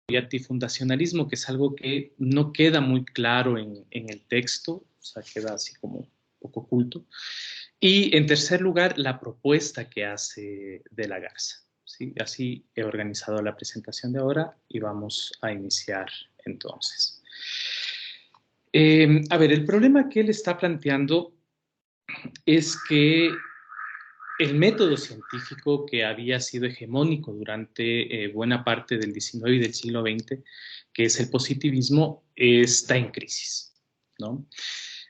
y antifundacionalismo, que es algo que no queda muy claro en el texto, o sea, queda así como un poco oculto. Y en tercer lugar, la propuesta que hace de la Garza. ¿Sí? Así he organizado la presentación de ahora y vamos a iniciar entonces. A ver, el problema que él está planteando es que el método científico que había sido hegemónico durante buena parte del XIX y del siglo XX, que es el positivismo, está en crisis, ¿no?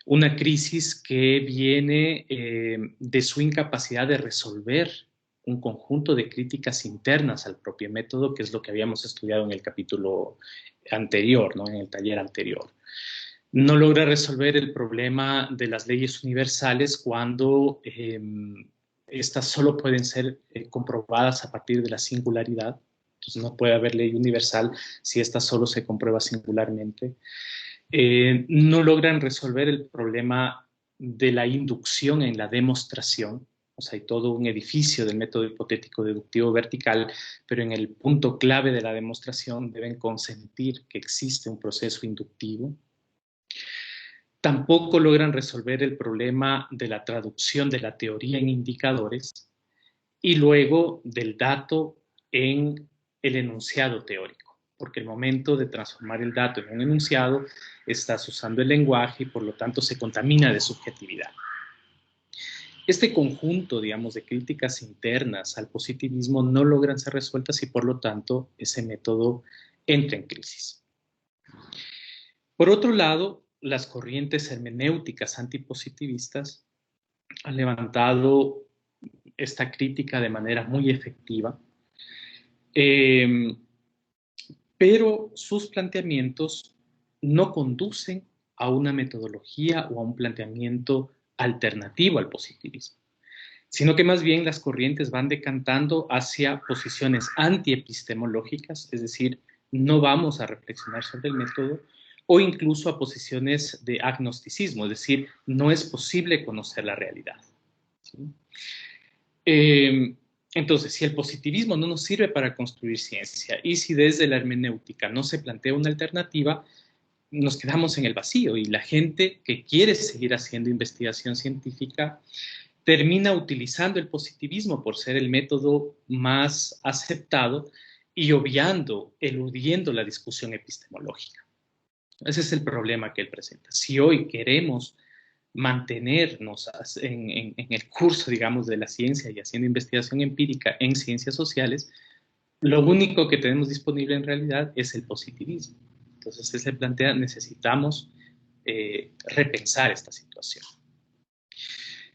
Una crisis que viene de su incapacidad de resolver un conjunto de críticas internas al propio método, que es lo que habíamos estudiado en el capítulo anterior, ¿no? En el taller anterior. No logra resolver el problema de las leyes universales cuando estas solo pueden ser comprobadas a partir de la singularidad. Entonces no puede haber ley universal si esta solo se comprueba singularmente. No logran resolver el problema de la inducción en la demostración. O sea, hay todo un edificio del método hipotético deductivo vertical, pero en el punto clave de la demostración deben consentir que existe un proceso inductivo. Tampoco logran resolver el problema de la traducción de la teoría en indicadores y luego del dato en el enunciado teórico, porque el momento de transformar el dato en un enunciado estás usando el lenguaje y por lo tanto se contamina de subjetividad. Este conjunto, digamos, de críticas internas al positivismo no logran ser resueltas y por lo tanto ese método entra en crisis. Por otro lado, las corrientes hermenéuticas antipositivistas han levantado esta crítica de manera muy efectiva, pero sus planteamientos no conducen a una metodología o a un planteamiento alternativo al positivismo, sino que más bien las corrientes van decantando hacia posiciones antiepistemológicas, es decir, no vamos a reflexionar sobre el método, o incluso a posiciones de agnosticismo, es decir, no es posible conocer la realidad. ¿Sí? Entonces, si el positivismo no nos sirve para construir ciencia y si desde la hermenéutica no se plantea una alternativa, nos quedamos en el vacío y la gente que quiere seguir haciendo investigación científica termina utilizando el positivismo por ser el método más aceptado y obviando, eludiendo la discusión epistemológica. Ese es el problema que él presenta. Si hoy queremos mantenernos en el curso, digamos, de la ciencia y haciendo investigación empírica en ciencias sociales, lo único que tenemos disponible en realidad es el positivismo. Entonces, él se plantea, necesitamos repensar esta situación.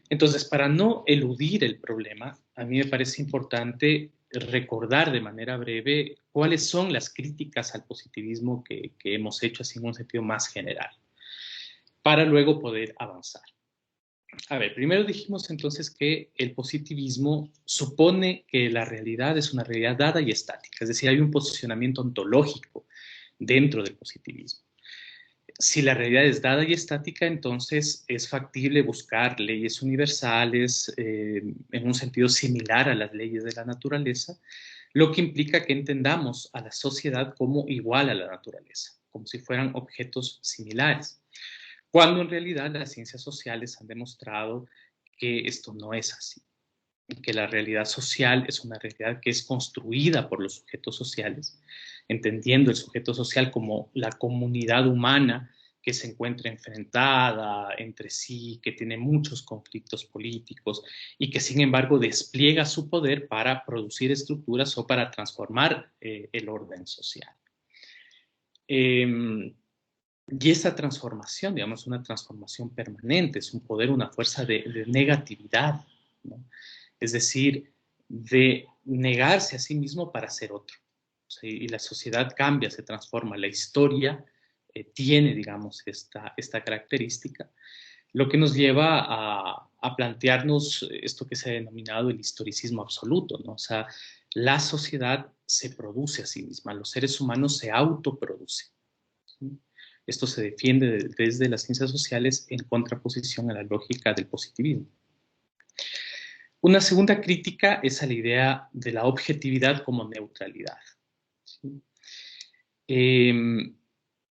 Entonces, para no eludir el problema, a mí me parece importante recordar de manera breve cuáles son las críticas al positivismo que hemos hecho así en un sentido más general, para luego poder avanzar. A ver, primero dijimos entonces que el positivismo supone que la realidad es una realidad dada y estática, es decir, hay un posicionamiento ontológico dentro del positivismo. Si la realidad es dada y estática, entonces es factible buscar leyes universales en un sentido similar a las leyes de la naturaleza, lo que implica que entendamos a la sociedad como igual a la naturaleza, como si fueran objetos similares, cuando en realidad las ciencias sociales han demostrado que esto no es así, que la realidad social es una realidad que es construida por los sujetos sociales, entendiendo el sujeto social como la comunidad humana que se encuentra enfrentada entre sí, que tiene muchos conflictos políticos y que sin embargo despliega su poder para producir estructuras o para transformar el orden social. Y esa transformación, digamos, una transformación permanente, es un poder, una fuerza de negatividad, ¿no? Es decir, de negarse a sí mismo para ser otro. ¿Sí? Y la sociedad cambia, se transforma, la historia tiene, digamos, esta característica, lo que nos lleva a plantearnos esto que se ha denominado el historicismo absoluto, ¿no? O sea, la sociedad se produce a sí misma, los seres humanos se autoproducen. ¿Sí? Esto se defiende desde las ciencias sociales en contraposición a la lógica del positivismo. Una segunda crítica es a la idea de la objetividad como neutralidad. ¿Sí?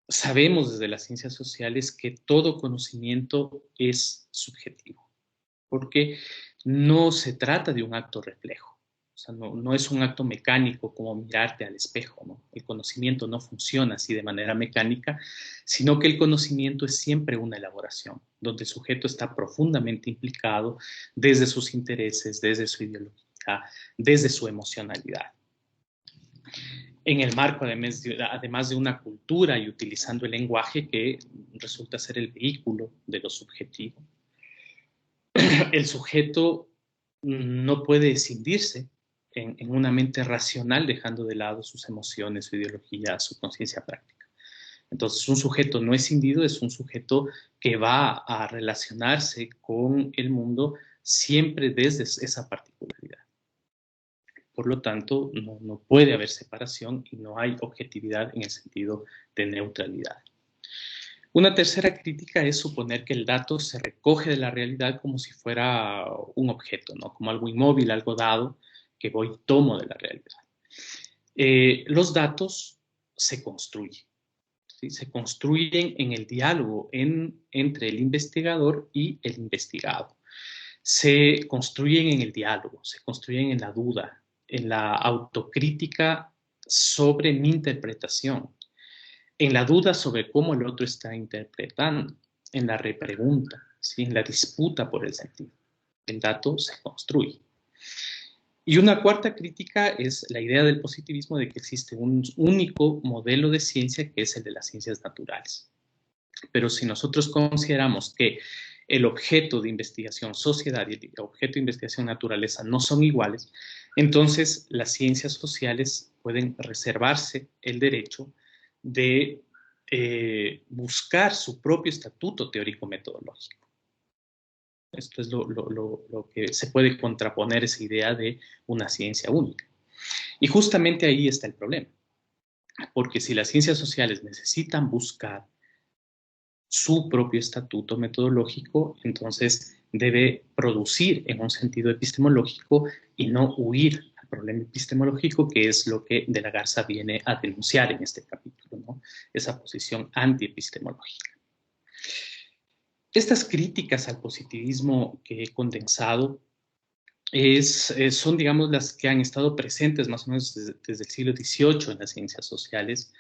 Sabemos desde las ciencias sociales que todo conocimiento es subjetivo, porque no se trata de un acto reflejo. O sea, no es un acto mecánico como mirarte al espejo, ¿no? El conocimiento no funciona así de manera mecánica, sino que el conocimiento es siempre una elaboración, donde el sujeto está profundamente implicado desde sus intereses, desde su ideología, desde su emocionalidad. En el marco, además de una cultura y utilizando el lenguaje que resulta ser el vehículo de lo subjetivo. El sujeto no puede escindirse en una mente racional dejando de lado sus emociones, su ideología, su conciencia práctica. Entonces, un sujeto no escindido es un sujeto que va a relacionarse con el mundo siempre desde esa particularidad. Por lo tanto, no puede haber separación y no hay objetividad en el sentido de neutralidad. Una tercera crítica es suponer que el dato se recoge de la realidad como si fuera un objeto, ¿no? Como algo inmóvil, algo dado, que voy y tomo de la realidad. Los datos se construyen, ¿sí? Se construyen en el diálogo entre el investigador y el investigado. Se construyen en el diálogo, se construyen en la duda, en la autocrítica sobre mi interpretación, en la duda sobre cómo el otro está interpretando, en la repregunta, ¿sí? En la disputa por el sentido. El dato se construye. Y una cuarta crítica es la idea del positivismo de que existe un único modelo de ciencia que es el de las ciencias naturales. Pero si nosotros consideramos que el objeto de investigación sociedad y el objeto de investigación naturaleza no son iguales, entonces las ciencias sociales pueden reservarse el derecho de buscar su propio estatuto teórico-metodológico. Esto es lo que se puede contraponer esa idea de una ciencia única. Y justamente ahí está el problema, porque si las ciencias sociales necesitan buscar su propio estatuto metodológico, entonces debe producir en un sentido epistemológico y no huir al problema epistemológico, que es lo que De la Garza viene a denunciar en este capítulo, ¿no? Esa posición antiepistemológica. Estas críticas al positivismo que he condensado son, digamos, las que han estado presentes más o menos desde el siglo XVIII en las ciencias sociales,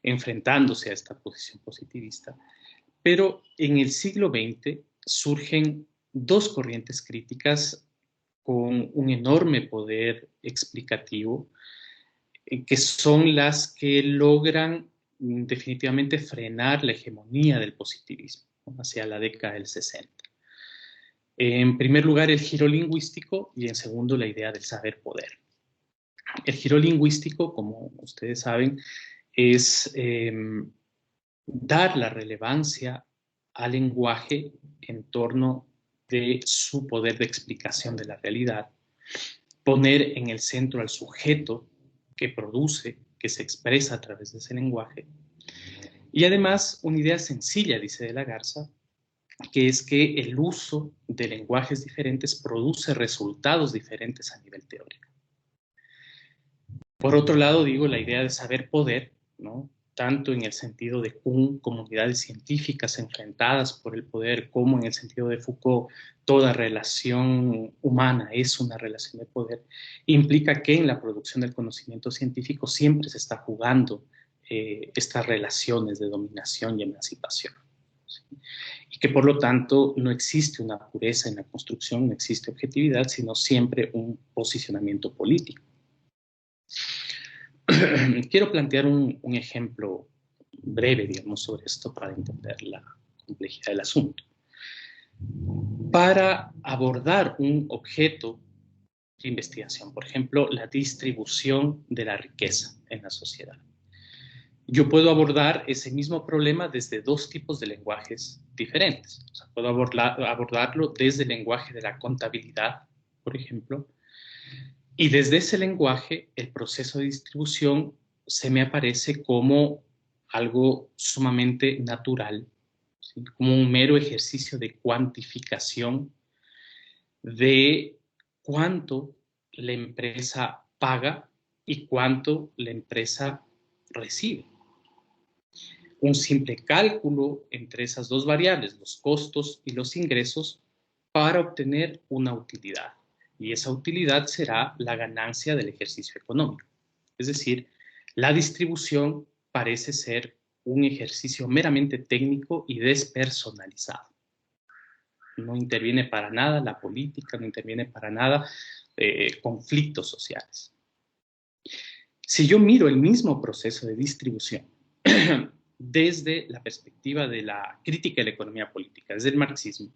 enfrentándose a esta posición positivista. Pero en el siglo XX surgen dos corrientes críticas con un enorme poder explicativo, que son las que logran definitivamente frenar la hegemonía del positivismo, ¿no? Hacia la década del 60. En primer lugar, el giro lingüístico y en segundo, la idea del saber-poder. El giro lingüístico, como ustedes saben, es dar la relevancia al lenguaje en torno de su poder de explicación de la realidad, poner en el centro al sujeto que produce, que se expresa a través de ese lenguaje. Y además, una idea sencilla, dice De la Garza, que es que el uso de lenguajes diferentes produce resultados diferentes a nivel teórico. Por otro lado, digo, la idea de saber poder, ¿no? Tanto en el sentido de Kuhn, comunidades científicas enfrentadas por el poder, como en el sentido de Foucault, toda relación humana es una relación de poder, implica que en la producción del conocimiento científico siempre se está jugando estas relaciones de dominación y emancipación, ¿sí? Y que por lo tanto no existe una pureza en la construcción, no existe objetividad, sino siempre un posicionamiento político. Quiero plantear un ejemplo breve, digamos, sobre esto para entender la complejidad del asunto. Para abordar un objeto de investigación, por ejemplo, la distribución de la riqueza en la sociedad, yo puedo abordar ese mismo problema desde dos tipos de lenguajes diferentes. O sea, puedo abordarlo desde el lenguaje de la contabilidad, por ejemplo, y desde ese lenguaje, el proceso de distribución se me aparece como algo sumamente natural, ¿sí? Como un mero ejercicio de cuantificación de cuánto la empresa paga y cuánto la empresa recibe. un simple cálculo entre esas dos variables, los costos y los ingresos, para obtener una utilidad. Y esa utilidad será la ganancia del ejercicio económico. Es decir, la distribución parece ser un ejercicio meramente técnico y despersonalizado. No interviene para nada la política, no interviene para nada conflictos sociales. Si yo miro el mismo proceso de distribución desde la perspectiva de la crítica de la economía política, desde el marxismo,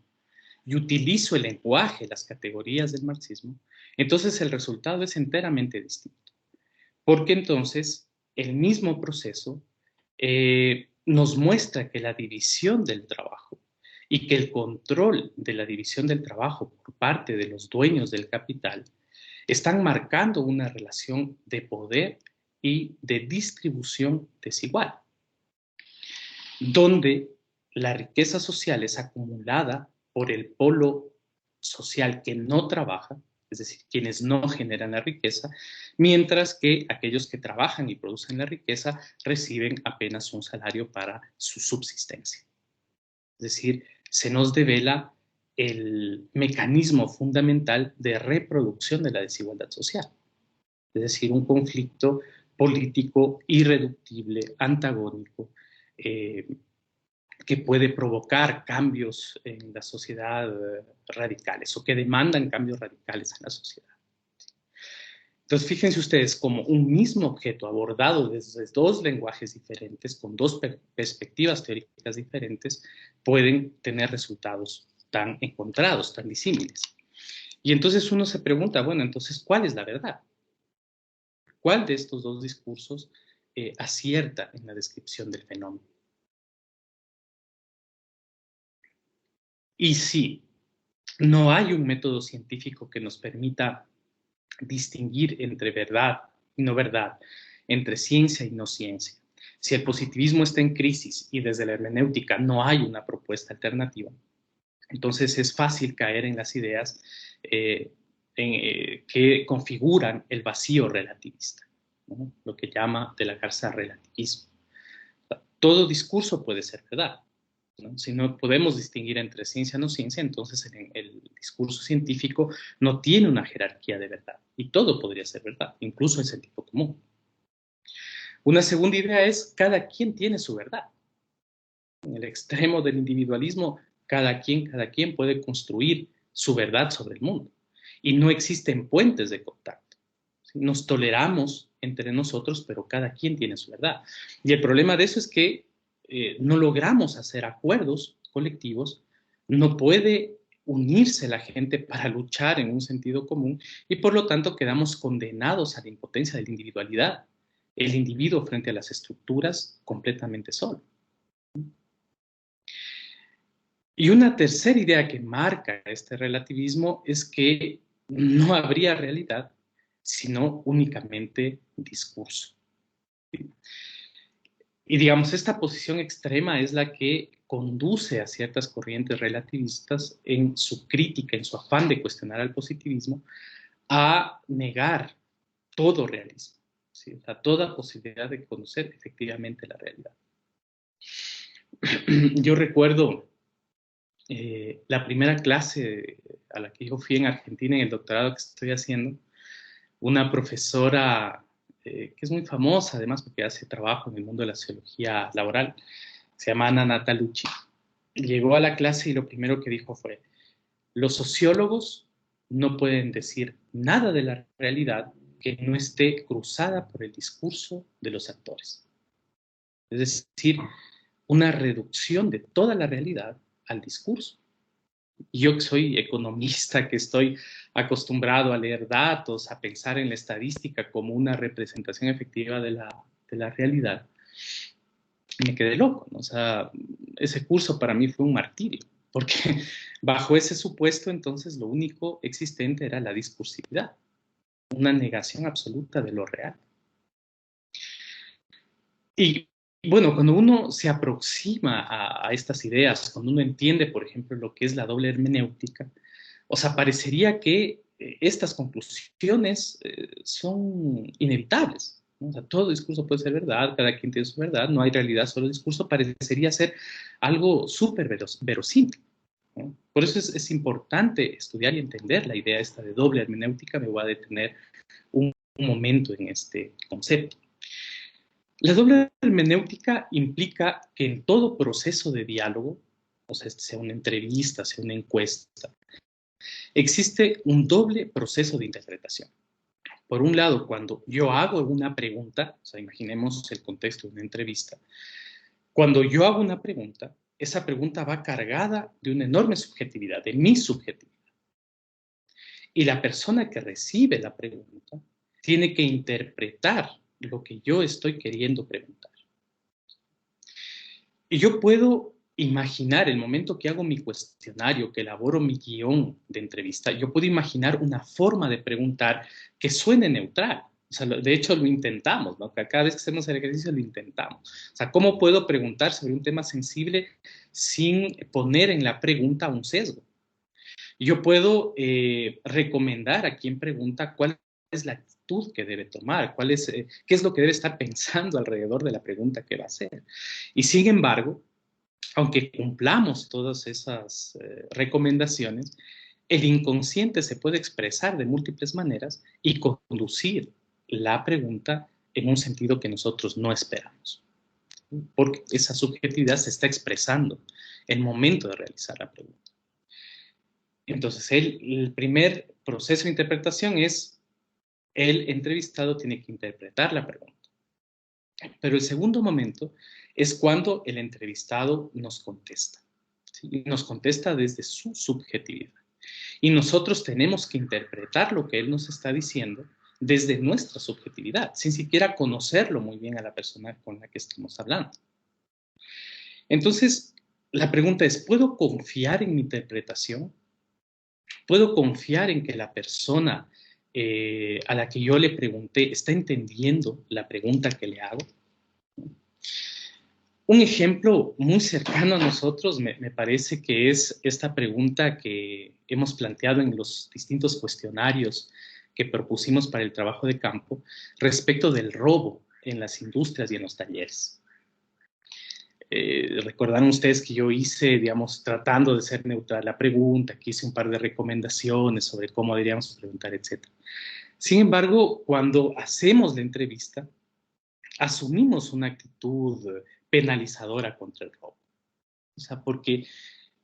y utilizo el lenguaje, las categorías del marxismo, entonces el resultado es enteramente distinto. Porque entonces el mismo proceso nos muestra que la división del trabajo y que el control de la división del trabajo por parte de los dueños del capital están marcando una relación de poder y de distribución desigual, donde la riqueza social es acumulada por el polo social que no trabaja, es decir, quienes no generan la riqueza, mientras que aquellos que trabajan y producen la riqueza reciben apenas un salario para su subsistencia. Es decir, se nos devela el mecanismo fundamental de reproducción de la desigualdad social. Es decir, un conflicto político irreductible, antagónico, que puede provocar cambios en la sociedad radicales o que demandan cambios radicales en la sociedad. Entonces, fíjense ustedes como un mismo objeto abordado desde dos lenguajes diferentes, con dos perspectivas teóricas diferentes, pueden tener resultados tan encontrados, tan disímiles. Y entonces uno se pregunta, bueno, entonces, ¿cuál es la verdad? ¿Cuál de estos dos discursos acierta en la descripción del fenómeno? Y si no hay un método científico que nos permita distinguir entre verdad y no verdad, entre ciencia y no ciencia, si el positivismo está en crisis y desde la hermenéutica no hay una propuesta alternativa, entonces es fácil caer en las ideas que configuran el vacío relativista, ¿no? Lo que llama de la Garza relativismo. Todo discurso puede ser verdad, ¿no? Si no podemos distinguir entre ciencia y no ciencia, entonces el discurso científico no tiene una jerarquía de verdad y todo podría ser verdad, incluso el sentido común. Una segunda idea es cada quien tiene su verdad. En el extremo del individualismo, cada quien puede construir su verdad sobre el mundo y no existen puentes de contacto. Nos toleramos entre nosotros, pero cada quien tiene su verdad. Y el problema de eso es que no logramos hacer acuerdos colectivos, no puede unirse la gente para luchar en un sentido común y por lo tanto quedamos condenados a la impotencia de la individualidad, el individuo frente a las estructuras completamente solo. Y una tercera idea que marca este relativismo es que no habría realidad sino únicamente discurso. Y digamos, esta posición extrema es la que conduce a ciertas corrientes relativistas en su crítica, en su afán de cuestionar al positivismo, a negar todo realismo, ¿sí? O sea, toda posibilidad de conocer efectivamente la realidad. Yo recuerdo la primera clase a la que yo fui en Argentina en el doctorado que estoy haciendo, una profesora que es muy famosa, además porque hace trabajo en el mundo de la sociología laboral, se llama Ana Natalucci. Llegó a la clase y lo primero que dijo fue, los sociólogos no pueden decir nada de la realidad que no esté cruzada por el discurso de los actores. Es decir, una reducción de toda la realidad al discurso. Yo que soy economista, que estoy acostumbrado a leer datos, a pensar en la estadística como una representación efectiva de la realidad, me quedé loco, ¿no? O sea, ese curso para mí fue un martirio, porque bajo ese supuesto entonces lo único existente era la discursividad, una negación absoluta de lo real. Y bueno, cuando uno se aproxima a estas ideas, cuando uno entiende, por ejemplo, lo que es la doble hermenéutica, o sea, parecería que estas conclusiones son inevitables. ¿no? O sea, todo discurso puede ser verdad, cada quien tiene su verdad, no hay realidad, solo discurso parecería ser algo súper verosímil, ¿no? Por eso es importante estudiar y entender la idea esta de doble hermenéutica. Me voy a detener un momento en este concepto. La doble hermenéutica implica que en todo proceso de diálogo, o sea una entrevista, sea una encuesta, existe un doble proceso de interpretación. Por un lado, cuando yo hago una pregunta, o sea, imaginemos el contexto de una entrevista, cuando yo hago una pregunta, esa pregunta va cargada de una enorme subjetividad, de mi subjetividad. Y la persona que recibe la pregunta tiene que interpretar lo que yo estoy queriendo preguntar. Y yo puedo imaginar el momento que hago mi cuestionario, que elaboro mi guión de entrevista, yo puedo imaginar una forma de preguntar que suene neutral. O sea, de hecho lo intentamos, ¿no? Cada vez que hacemos el ejercicio lo intentamos. O sea, ¿cómo puedo preguntar sobre un tema sensible sin poner en la pregunta un sesgo? Yo puedo recomendar a quien pregunta cuál es la actitud que debe tomar, qué es lo que debe estar pensando alrededor de la pregunta que va a hacer. Y sin embargo, aunque cumplamos todas esas recomendaciones, el inconsciente se puede expresar de múltiples maneras y conducir la pregunta en un sentido que nosotros no esperamos, porque esa subjetividad se está expresando en el momento de realizar la pregunta. Entonces, el primer proceso de interpretación es el entrevistado tiene que interpretar la pregunta. Pero el segundo momento es cuando el entrevistado nos contesta, ¿sí? Nos contesta desde su subjetividad. Y nosotros tenemos que interpretar lo que él nos está diciendo desde nuestra subjetividad, sin siquiera conocerlo muy bien a la persona con la que estamos hablando. Entonces, la pregunta es, ¿puedo confiar en mi interpretación? ¿Puedo confiar en que la persona a la que yo le pregunté está entendiendo la pregunta que le hago? Un ejemplo muy cercano a nosotros me parece que es esta pregunta que hemos planteado en los distintos cuestionarios que propusimos para el trabajo de campo respecto del robo en las industrias y en los talleres. Recordarán ustedes que yo hice, digamos, tratando de ser neutral la pregunta, que hice un par de recomendaciones sobre cómo deberíamos preguntar, etc. Sin embargo, cuando hacemos la entrevista, asumimos una actitud penalizadora contra el robo. O sea, porque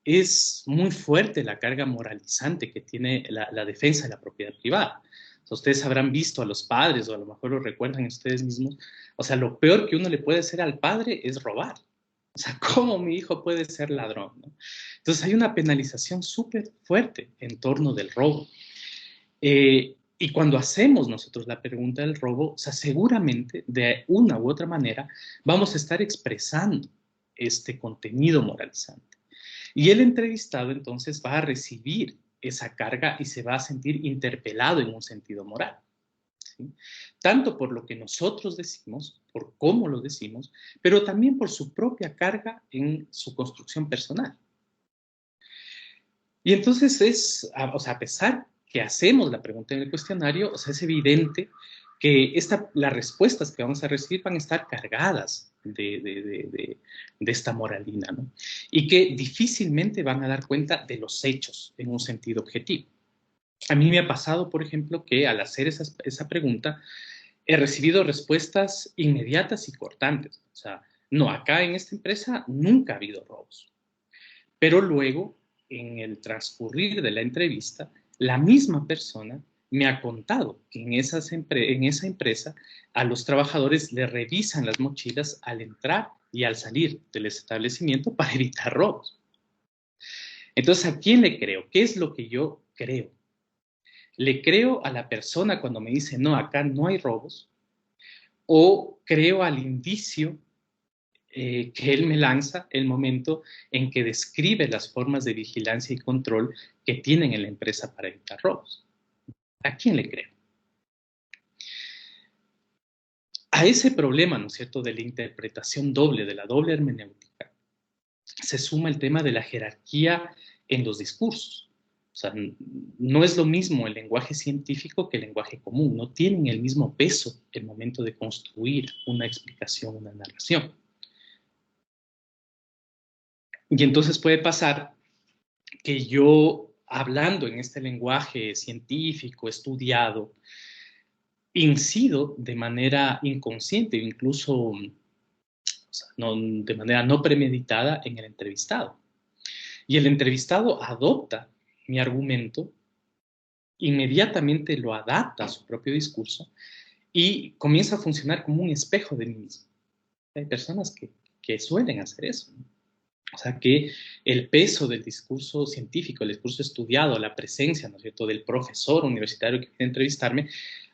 es muy fuerte la carga moralizante que tiene la defensa de la propiedad privada. O sea, ustedes habrán visto a los padres, o a lo mejor lo recuerdan ustedes mismos, o sea, lo peor que uno le puede hacer al padre es robar. O sea, ¿cómo mi hijo puede ser ladrón, ¿no? Entonces hay una penalización súper fuerte en torno del robo. Y cuando hacemos nosotros la pregunta del robo, o sea, seguramente de una u otra manera vamos a estar expresando este contenido moralizante. Y el entrevistado entonces va a recibir esa carga y se va a sentir interpelado en un sentido moral, ¿sí? Tanto por lo que nosotros decimos, por cómo lo decimos, pero también por su propia carga en su construcción personal. Y entonces o sea, a pesar que hacemos la pregunta en el cuestionario, o sea, es evidente que las respuestas que vamos a recibir van a estar cargadas de esta moralina, ¿no? Y que difícilmente van a dar cuenta de los hechos en un sentido objetivo. A mí me ha pasado, por ejemplo, que al hacer esa pregunta he recibido respuestas inmediatas y cortantes. O sea, no, acá en esta empresa nunca ha habido robos. Pero luego, en el transcurrir de la entrevista, la misma persona me ha contado que en esa empresa a los trabajadores le revisan las mochilas al entrar y al salir del establecimiento para evitar robos. Entonces, ¿a quién le creo? ¿Qué es lo que yo creo? ¿Le creo a la persona cuando me dice, no, acá no hay robos? ¿O creo al indicio que él me lanza el momento en que describe las formas de vigilancia y control que tienen en la empresa para evitar robos? ¿A quién le creo? A ese problema, ¿no es cierto?, de la interpretación doble, de la doble hermenéutica, se suma el tema de la jerarquía en los discursos. O sea, no es lo mismo el lenguaje científico que el lenguaje común. No tienen el mismo peso el momento de construir una explicación, una narración. Y entonces puede pasar que yo, hablando en este lenguaje científico, estudiado, incido de manera inconsciente, incluso no, de manera no premeditada en el entrevistado. Y el entrevistado adopta mi argumento, inmediatamente lo adapta a su propio discurso y comienza a funcionar como un espejo de mí mismo. Hay personas que suelen hacer eso, ¿no? O sea, que el peso del discurso científico, el discurso estudiado, la presencia, ¿no es cierto?, del profesor universitario que viene a entrevistarme,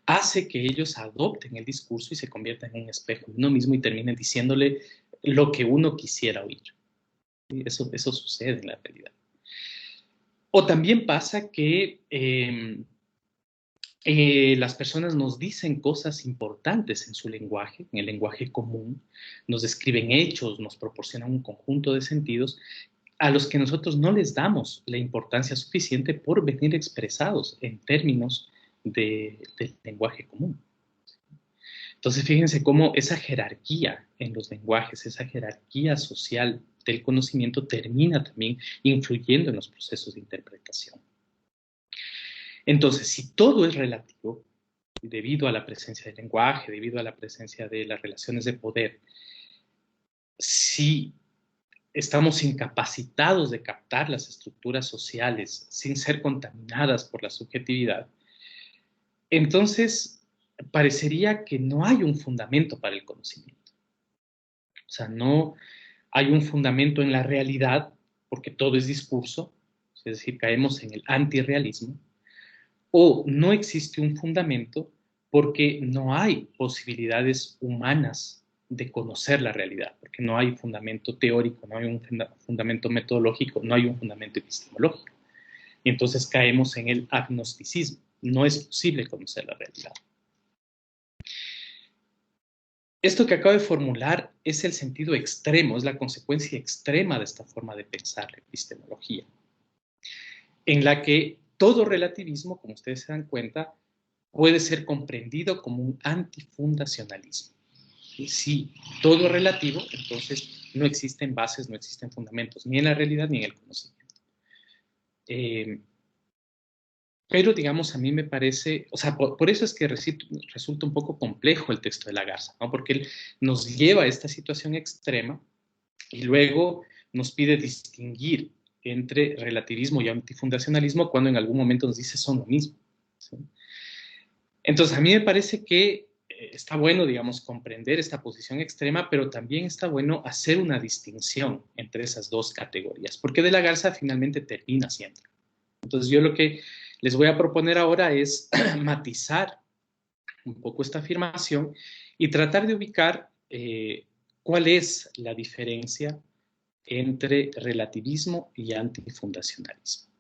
hace que ellos adopten el discurso y se conviertan en un espejo de uno mismo y terminen diciéndole lo que uno quisiera oír. Eso sucede en la realidad. O también pasa que las personas nos dicen cosas importantes en su lenguaje, en el lenguaje común, nos describen hechos, nos proporcionan un conjunto de sentidos a los que nosotros no les damos la importancia suficiente por venir expresados en términos del lenguaje común. Entonces, fíjense cómo esa jerarquía en los lenguajes, esa jerarquía social del conocimiento termina también influyendo en los procesos de interpretación. Entonces, si todo es relativo, debido a la presencia del lenguaje, debido a la presencia de las relaciones de poder, si estamos incapacitados de captar las estructuras sociales sin ser contaminadas por la subjetividad, entonces parecería que no hay un fundamento para el conocimiento. O sea, no hay un fundamento en la realidad, porque todo es discurso, es decir, caemos en el antirrealismo, o no existe un fundamento porque no hay posibilidades humanas de conocer la realidad, porque no hay fundamento teórico, no hay un fundamento metodológico, no hay un fundamento epistemológico. Y entonces caemos en el agnosticismo. No es posible conocer la realidad. Esto que acabo de formular es el sentido extremo, es la consecuencia extrema de esta forma de pensar la epistemología, en la que todo relativismo, como ustedes se dan cuenta, puede ser comprendido como un antifundacionalismo. Si todo es relativo, entonces no existen bases, no existen fundamentos, ni en la realidad ni en el conocimiento. Pero, digamos, a mí me parece, o sea, por eso es que resulta un poco complejo el texto de la Garza, ¿no? Porque él nos lleva a esta situación extrema y luego nos pide distinguir entre relativismo y antifundacionalismo cuando en algún momento nos dice son lo mismo, ¿sí? Entonces, a mí me parece que está bueno, digamos, comprender esta posición extrema, pero también está bueno hacer una distinción entre esas dos categorías, porque de la Garza finalmente termina siendo. Entonces, yo lo que les voy a proponer ahora es matizar un poco esta afirmación y tratar de ubicar cuál es la diferencia entre relativismo y antifundacionalismo.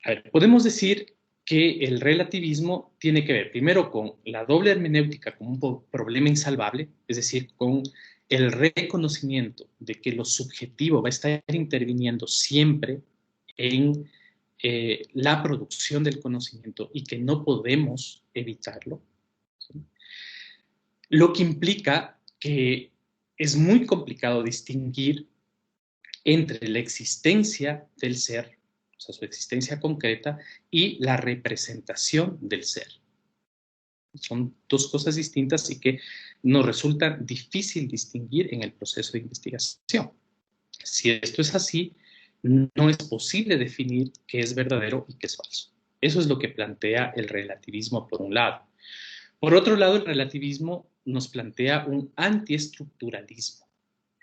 A ver, podemos decir que el relativismo tiene que ver primero con la doble hermenéutica como un problema insalvable, es decir, con el reconocimiento de que lo subjetivo va a estar interviniendo siempre en la producción del conocimiento y que no podemos evitarlo, ¿sí? Lo que implica que es muy complicado distinguir entre la existencia del ser, o sea, su existencia concreta, y la representación del ser. Son dos cosas distintas y que nos resulta difícil distinguir en el proceso de investigación. Si esto es así, no es posible definir qué es verdadero y qué es falso. Eso es lo que plantea el relativismo por un lado. Por otro lado, el relativismo nos plantea un antiestructuralismo.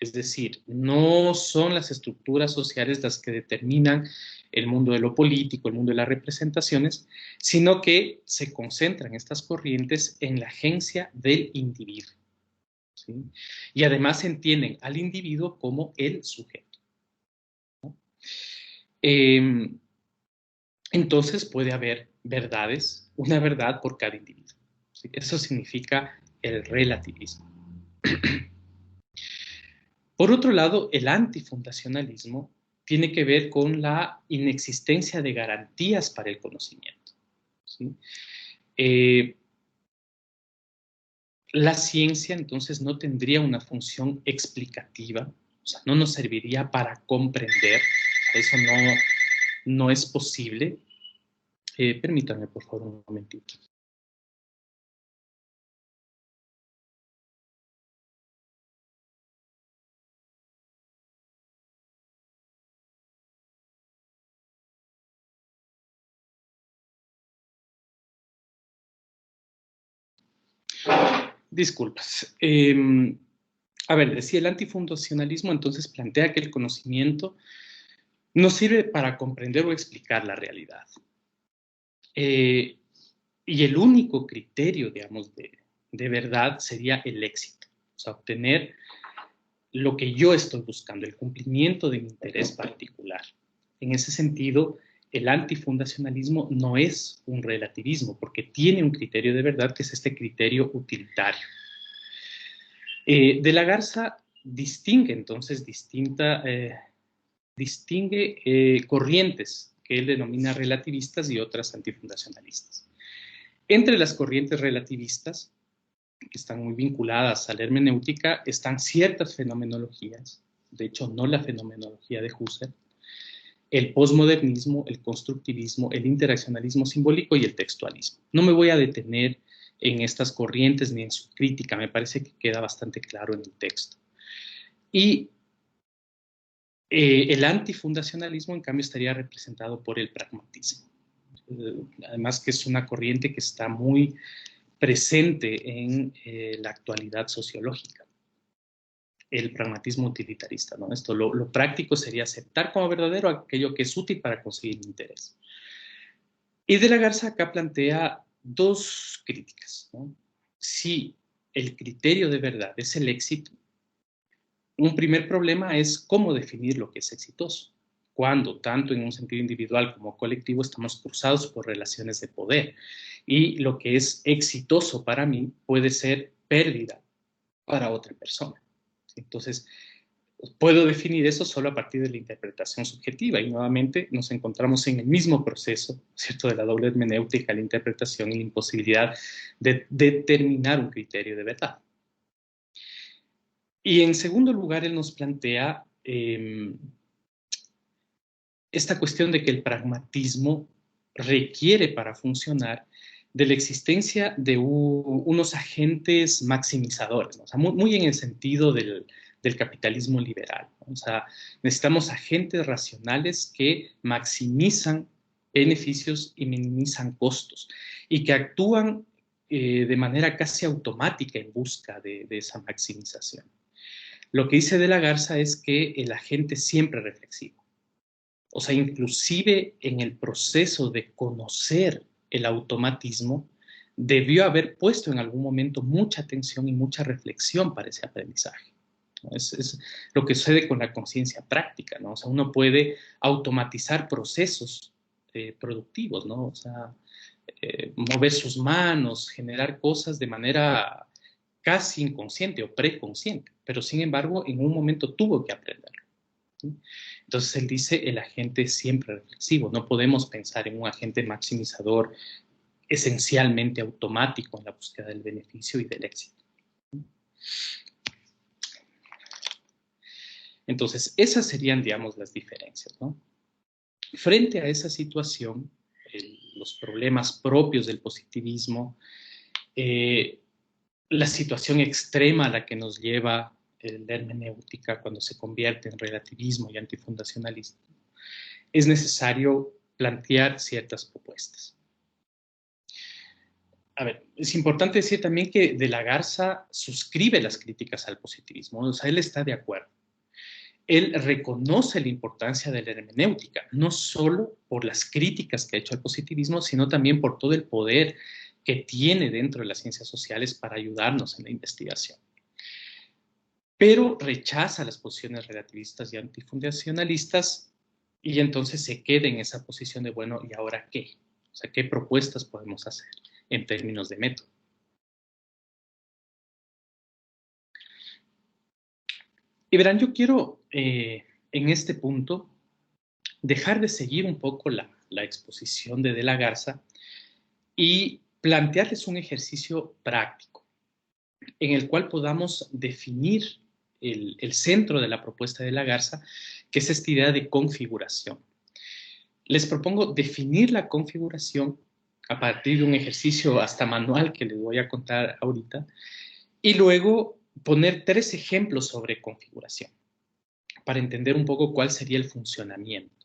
Es decir, no son las estructuras sociales las que determinan el mundo de lo político, el mundo de las representaciones, sino que se concentran estas corrientes en la agencia del individuo, ¿sí? Y además entienden al individuo como el sujeto, ¿no? Entonces puede haber verdades, una verdad por cada individuo, ¿sí? Eso significa el relativismo. Por otro lado, el antifundacionalismo tiene que ver con la inexistencia de garantías para el conocimiento, ¿sí? La ciencia, entonces, no tendría una función explicativa, o sea, no nos serviría para comprender, eso no es posible. Permítanme, por favor, un momentito. Disculpas. A ver, decía, el antifundacionalismo entonces plantea que el conocimiento no sirve para comprender o explicar la realidad. Y el único criterio, digamos, de verdad sería el éxito. O sea, obtener lo que yo estoy buscando, el cumplimiento de mi interés particular. En ese sentido, el antifundacionalismo no es un relativismo, porque tiene un criterio de verdad, que es este criterio utilitario. De la Garza distingue entonces corrientes que él denomina relativistas y otras antifundacionalistas. Entre las corrientes relativistas, que están muy vinculadas a la hermenéutica, están ciertas fenomenologías, de hecho no la fenomenología de Husserl, el posmodernismo, el constructivismo, el interaccionalismo simbólico y el textualismo. No me voy a detener en estas corrientes ni en su crítica, me parece que queda bastante claro en el texto. Y el antifundacionalismo, en cambio, estaría representado por el pragmatismo. Además que es una corriente que está muy presente en la actualidad sociológica. El pragmatismo utilitarista, ¿no? Esto, lo práctico sería aceptar como verdadero aquello que es útil para conseguir interés. Y de la Garza acá plantea dos críticas, ¿no? Si el criterio de verdad es el éxito, un primer problema es cómo definir lo que es exitoso, cuando tanto en un sentido individual como colectivo estamos cruzados por relaciones de poder. Y lo que es exitoso para mí puede ser pérdida para otra persona. Entonces, puedo definir eso solo a partir de la interpretación subjetiva y nuevamente nos encontramos en el mismo proceso, ¿cierto?, de la doble hermenéutica, la interpretación y la imposibilidad de determinar un criterio de verdad. Y en segundo lugar, él nos plantea esta cuestión de que el pragmatismo requiere para funcionar de la existencia de unos agentes maximizadores, ¿no? O sea, muy en el sentido del capitalismo liberal, ¿no? O sea, necesitamos agentes racionales que maximizan beneficios y minimizan costos y que actúan de manera casi automática en busca de esa maximización. Lo que dice de la Garza es que el agente siempre es reflexivo. O sea, inclusive en el proceso de conocer el automatismo, debió haber puesto en algún momento mucha atención y mucha reflexión para ese aprendizaje. Es lo que sucede con la conciencia práctica, ¿no? O sea, uno puede automatizar procesos productivos, ¿no? O sea, mover sus manos, generar cosas de manera casi inconsciente o preconsciente, pero sin embargo, en un momento tuvo que aprenderlo. Entonces él dice, el agente es siempre reflexivo, no podemos pensar en un agente maximizador esencialmente automático en la búsqueda del beneficio y del éxito. Entonces, esas serían, digamos, las diferencias, ¿no? Frente a esa situación, los problemas propios del positivismo, la situación extrema a la que nos lleva la hermenéutica cuando se convierte en relativismo y antifundacionalismo, es necesario plantear ciertas propuestas. A ver, es importante decir también que de la Garza suscribe las críticas al positivismo, o sea, él está de acuerdo. Él reconoce la importancia de la hermenéutica, no solo por las críticas que ha hecho al positivismo, sino también por todo el poder que tiene dentro de las ciencias sociales para ayudarnos en la investigación. Pero rechaza las posiciones relativistas y antifundacionalistas y entonces se queda en esa posición de, bueno, ¿y ahora qué? O sea, ¿qué propuestas podemos hacer en términos de método? Y verán, yo quiero en este punto dejar de seguir un poco la exposición de la Garza y plantearles un ejercicio práctico en el cual podamos definir el centro de la propuesta de la Garza, que es esta idea de configuración. Les propongo definir la configuración a partir de un ejercicio hasta manual que les voy a contar ahorita, y luego poner 3 ejemplos sobre configuración para entender un poco cuál sería el funcionamiento.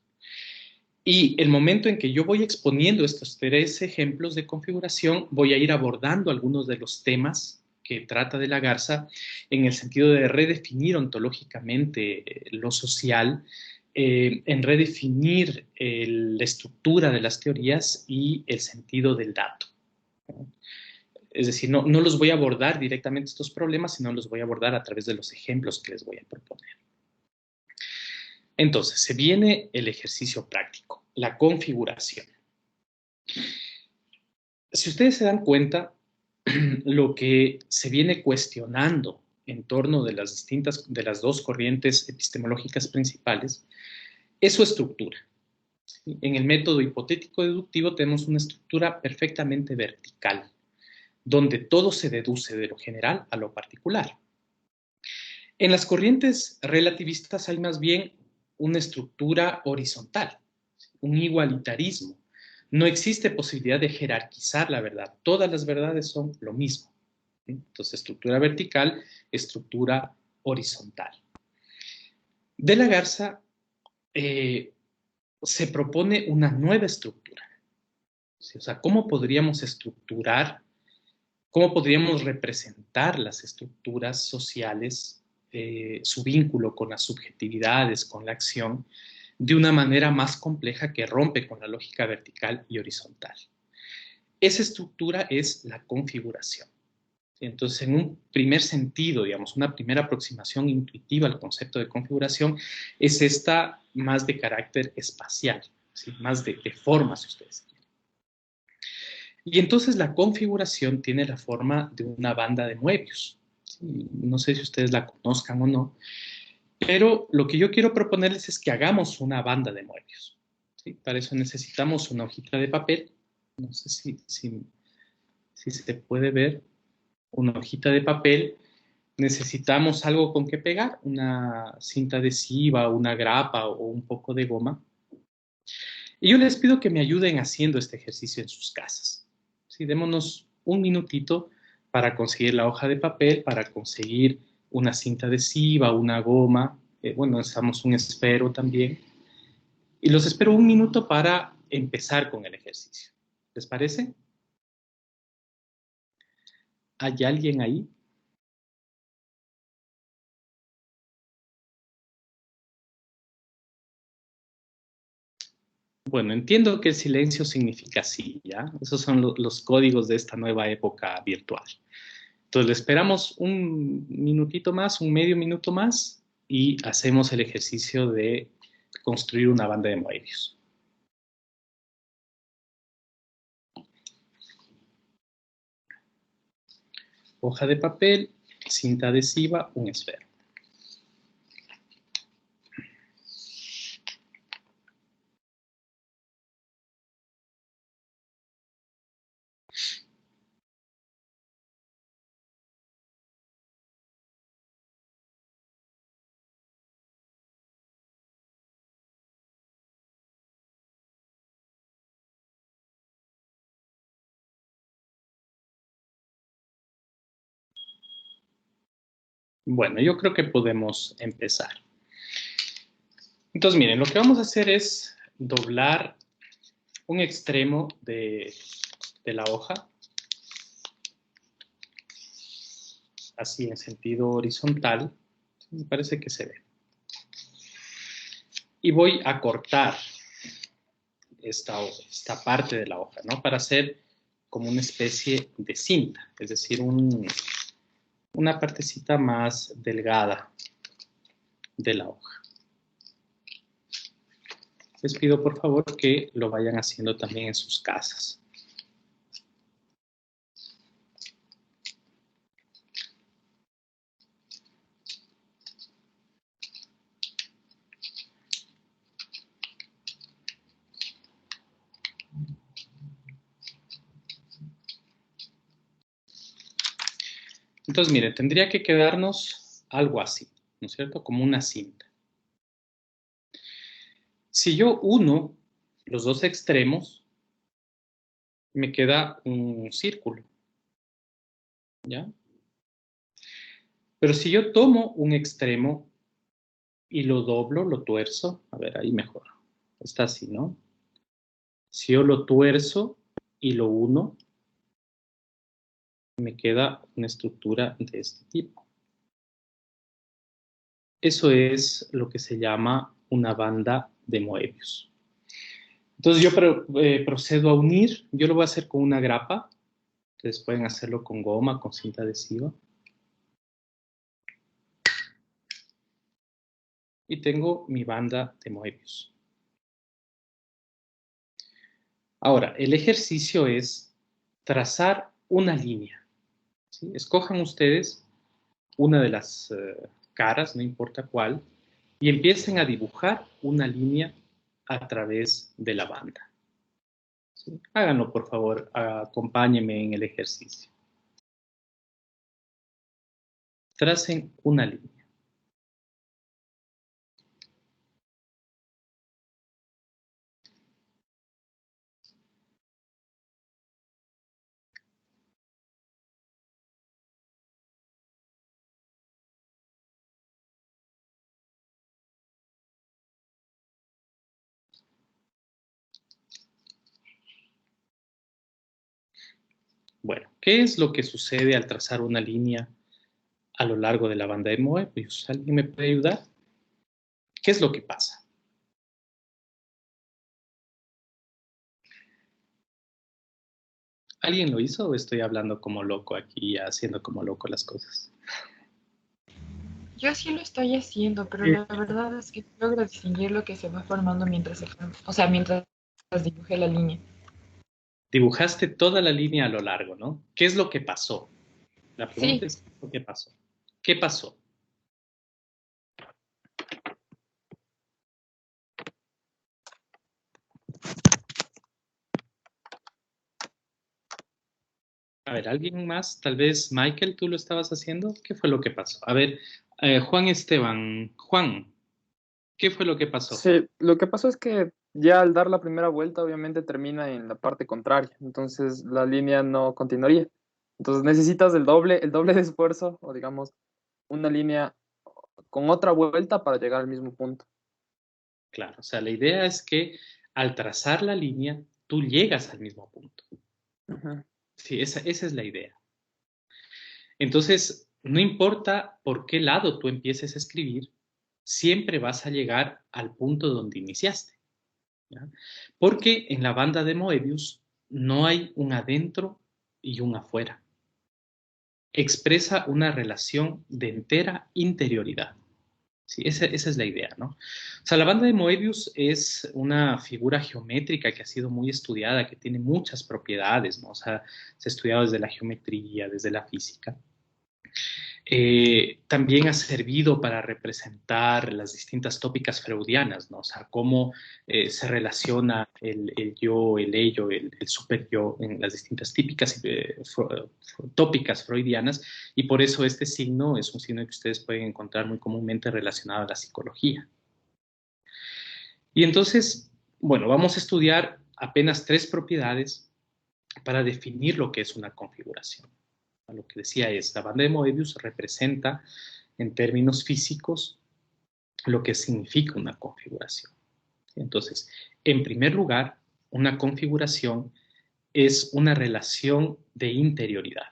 Y el momento en que yo voy exponiendo estos 3 ejemplos de configuración, voy a ir abordando algunos de los temas que trata de la Garza en el sentido de redefinir ontológicamente lo social, en redefinir la estructura de las teorías y el sentido del dato. Es decir, no los voy a abordar directamente estos problemas, sino los voy a abordar a través de los ejemplos que les voy a proponer. Entonces, se viene el ejercicio práctico, la configuración. Si ustedes se dan cuenta, lo que se viene cuestionando en torno de de las 2 corrientes epistemológicas principales es su estructura. En el método hipotético deductivo tenemos una estructura perfectamente vertical, donde todo se deduce de lo general a lo particular. En las corrientes relativistas hay más bien una estructura horizontal, un igualitarismo. No existe posibilidad de jerarquizar la verdad. Todas las verdades son lo mismo. Entonces, estructura vertical, estructura horizontal. De la Garza se propone una nueva estructura. ¿Sí? O sea, ¿cómo podríamos estructurar, cómo podríamos representar las estructuras sociales, su vínculo con las subjetividades, con la acción, de una manera más compleja que rompe con la lógica vertical y horizontal? Esa estructura es la configuración. Entonces, en un primer sentido, digamos, una primera aproximación intuitiva al concepto de configuración es esta más de carácter espacial, ¿sí? Más de forma, si ustedes quieren. Y entonces la configuración tiene la forma de una banda de Möbius. ¿Sí? No sé si ustedes la conozcan o no, pero lo que yo quiero proponerles es que hagamos una banda de Möbius. ¿Sí? Para eso necesitamos una hojita de papel. No sé si se puede ver. Una hojita de papel. Necesitamos algo con que pegar, una cinta adhesiva, una grapa o un poco de goma. Y yo les pido que me ayuden haciendo este ejercicio en sus casas. ¿Sí? Démonos un minutito para conseguir la hoja de papel, para conseguir una cinta adhesiva, una goma. Bueno, necesitamos un esfero también. Y los espero un minuto para empezar con el ejercicio. ¿Les parece? ¿Hay alguien ahí? Bueno, entiendo que el silencio significa sí, ¿ya? Esos son los códigos de esta nueva época virtual. Entonces, le esperamos un minutito más, un medio minuto más, y hacemos el ejercicio de construir una banda de Möbius. Hoja de papel, cinta adhesiva, un esfero. Bueno, yo creo que podemos empezar. Entonces, miren, lo que vamos a hacer es doblar un extremo de la hoja, así en sentido horizontal. Me parece que se ve. Y voy a cortar esta parte de la hoja, ¿no? Para hacer como una especie de cinta, es decir, una partecita más delgada de la hoja. Les pido por favor que lo vayan haciendo también en sus casas. Entonces, mire, tendría que quedarnos algo así, ¿no es cierto? Como una cinta. Si yo uno los dos extremos, me queda un círculo, ¿ya? Pero si yo tomo un extremo y lo doblo, lo tuerzo, a ver, ahí mejor. Está así, ¿no? Si yo lo tuerzo y lo uno, me queda una estructura de este tipo. Eso es lo que se llama una banda de Moebius. Entonces yo procedo a unir, yo lo voy a hacer con una grapa, ustedes pueden hacerlo con goma, con cinta adhesiva. Y tengo mi banda de Moebius. Ahora, el ejercicio es trazar una línea, ¿sí? Escojan ustedes una de las caras, no importa cuál, y empiecen a dibujar una línea a través de la banda. ¿Sí? Háganlo, por favor, acompáñenme en el ejercicio. Tracen una línea. Bueno, ¿qué es lo que sucede al trazar una línea a lo largo de la banda de Moebius? ¿Alguien me puede ayudar? ¿Qué es lo que pasa? ¿Alguien lo hizo o estoy hablando como loco aquí, haciendo como loco las cosas? Yo sí lo estoy haciendo, pero la verdad es que logro distinguir lo que se va formando mientras se forma, o sea, mientras dibujé la línea. Dibujaste toda la línea a lo largo, ¿no? ¿Qué es lo que pasó? La pregunta Sí, es, ¿qué es lo que pasó? ¿Qué pasó? A ver, ¿alguien más? Tal vez, Michael, ¿tú lo estabas haciendo? ¿Qué fue lo que pasó? A ver, Juan Esteban, Juan, ¿qué fue lo que pasó? Sí, lo que pasó es que ya al dar la primera vuelta, obviamente termina en la parte contraria, entonces la línea no continuaría. Entonces necesitas el doble de esfuerzo, o digamos, una línea con otra vuelta para llegar al mismo punto. Claro, o sea, la idea es que al trazar la línea, tú llegas al mismo punto. Ujú. Sí, esa es la idea. Entonces, no importa por qué lado tú empieces a escribir, siempre vas a llegar al punto donde iniciaste, ¿ya? Porque en la banda de Moebius no hay un adentro y un afuera. Expresa una relación de entera interioridad. Sí, esa es la idea, ¿no? O sea, la banda de Moebius es una figura geométrica que ha sido muy estudiada, que tiene muchas propiedades, ¿no? O sea, se ha estudiado desde la geometría, desde la física. También ha servido para representar las distintas tópicas freudianas, ¿no? O sea, cómo se relaciona el yo, el ello, el super yo en las distintas típicas tópicas freudianas, y por eso este signo es un signo que ustedes pueden encontrar muy comúnmente relacionado a la psicología. Y entonces, bueno, vamos a estudiar apenas tres propiedades para definir lo que es una configuración. Lo que decía es, la banda de Moebius representa en términos físicos lo que significa una configuración. Entonces, en primer lugar, una configuración es una relación de interioridad,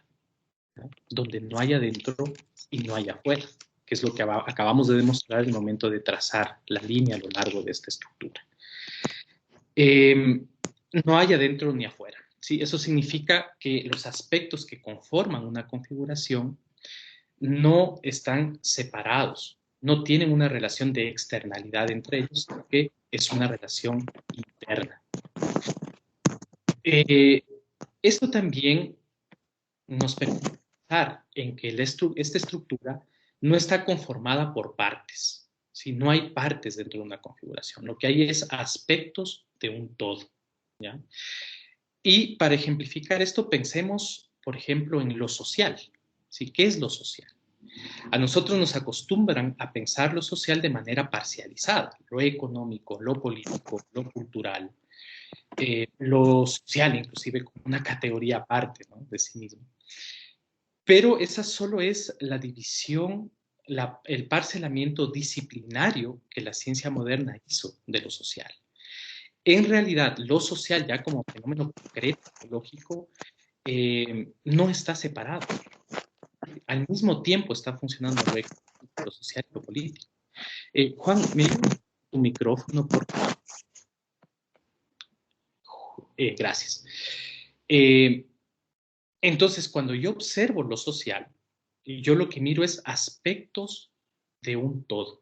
¿no? Donde no hay adentro y no hay afuera, que es lo que acabamos de demostrar en el momento de trazar la línea a lo largo de esta estructura. No hay adentro ni afuera. ¿Sí? Eso significa que los aspectos que conforman una configuración no están separados, no tienen una relación de externalidad entre ellos, sino que es una relación interna. Eh, Esto también nos permite pensar en que esta estructura no está conformada por partes, ¿sí? No hay partes dentro de una configuración, lo que hay es aspectos de un todo, ¿ya? Y para ejemplificar esto, pensemos, por ejemplo, en lo social. ¿Sí? ¿Qué es lo social? A nosotros nos acostumbran a pensar lo social de manera parcializada, lo económico, lo político, lo cultural, lo social inclusive como una categoría aparte, ¿no?, de sí mismo. Pero esa solo es la división, el parcelamiento disciplinario que la ciencia moderna hizo de lo social. En realidad, lo social ya como fenómeno concreto, lógico, no está separado. Al mismo tiempo está funcionando lo social y lo político. Juan, ¿me ayudas tu micrófono, por favor? Gracias. Entonces, cuando yo observo lo social, yo lo que miro es aspectos de un todo.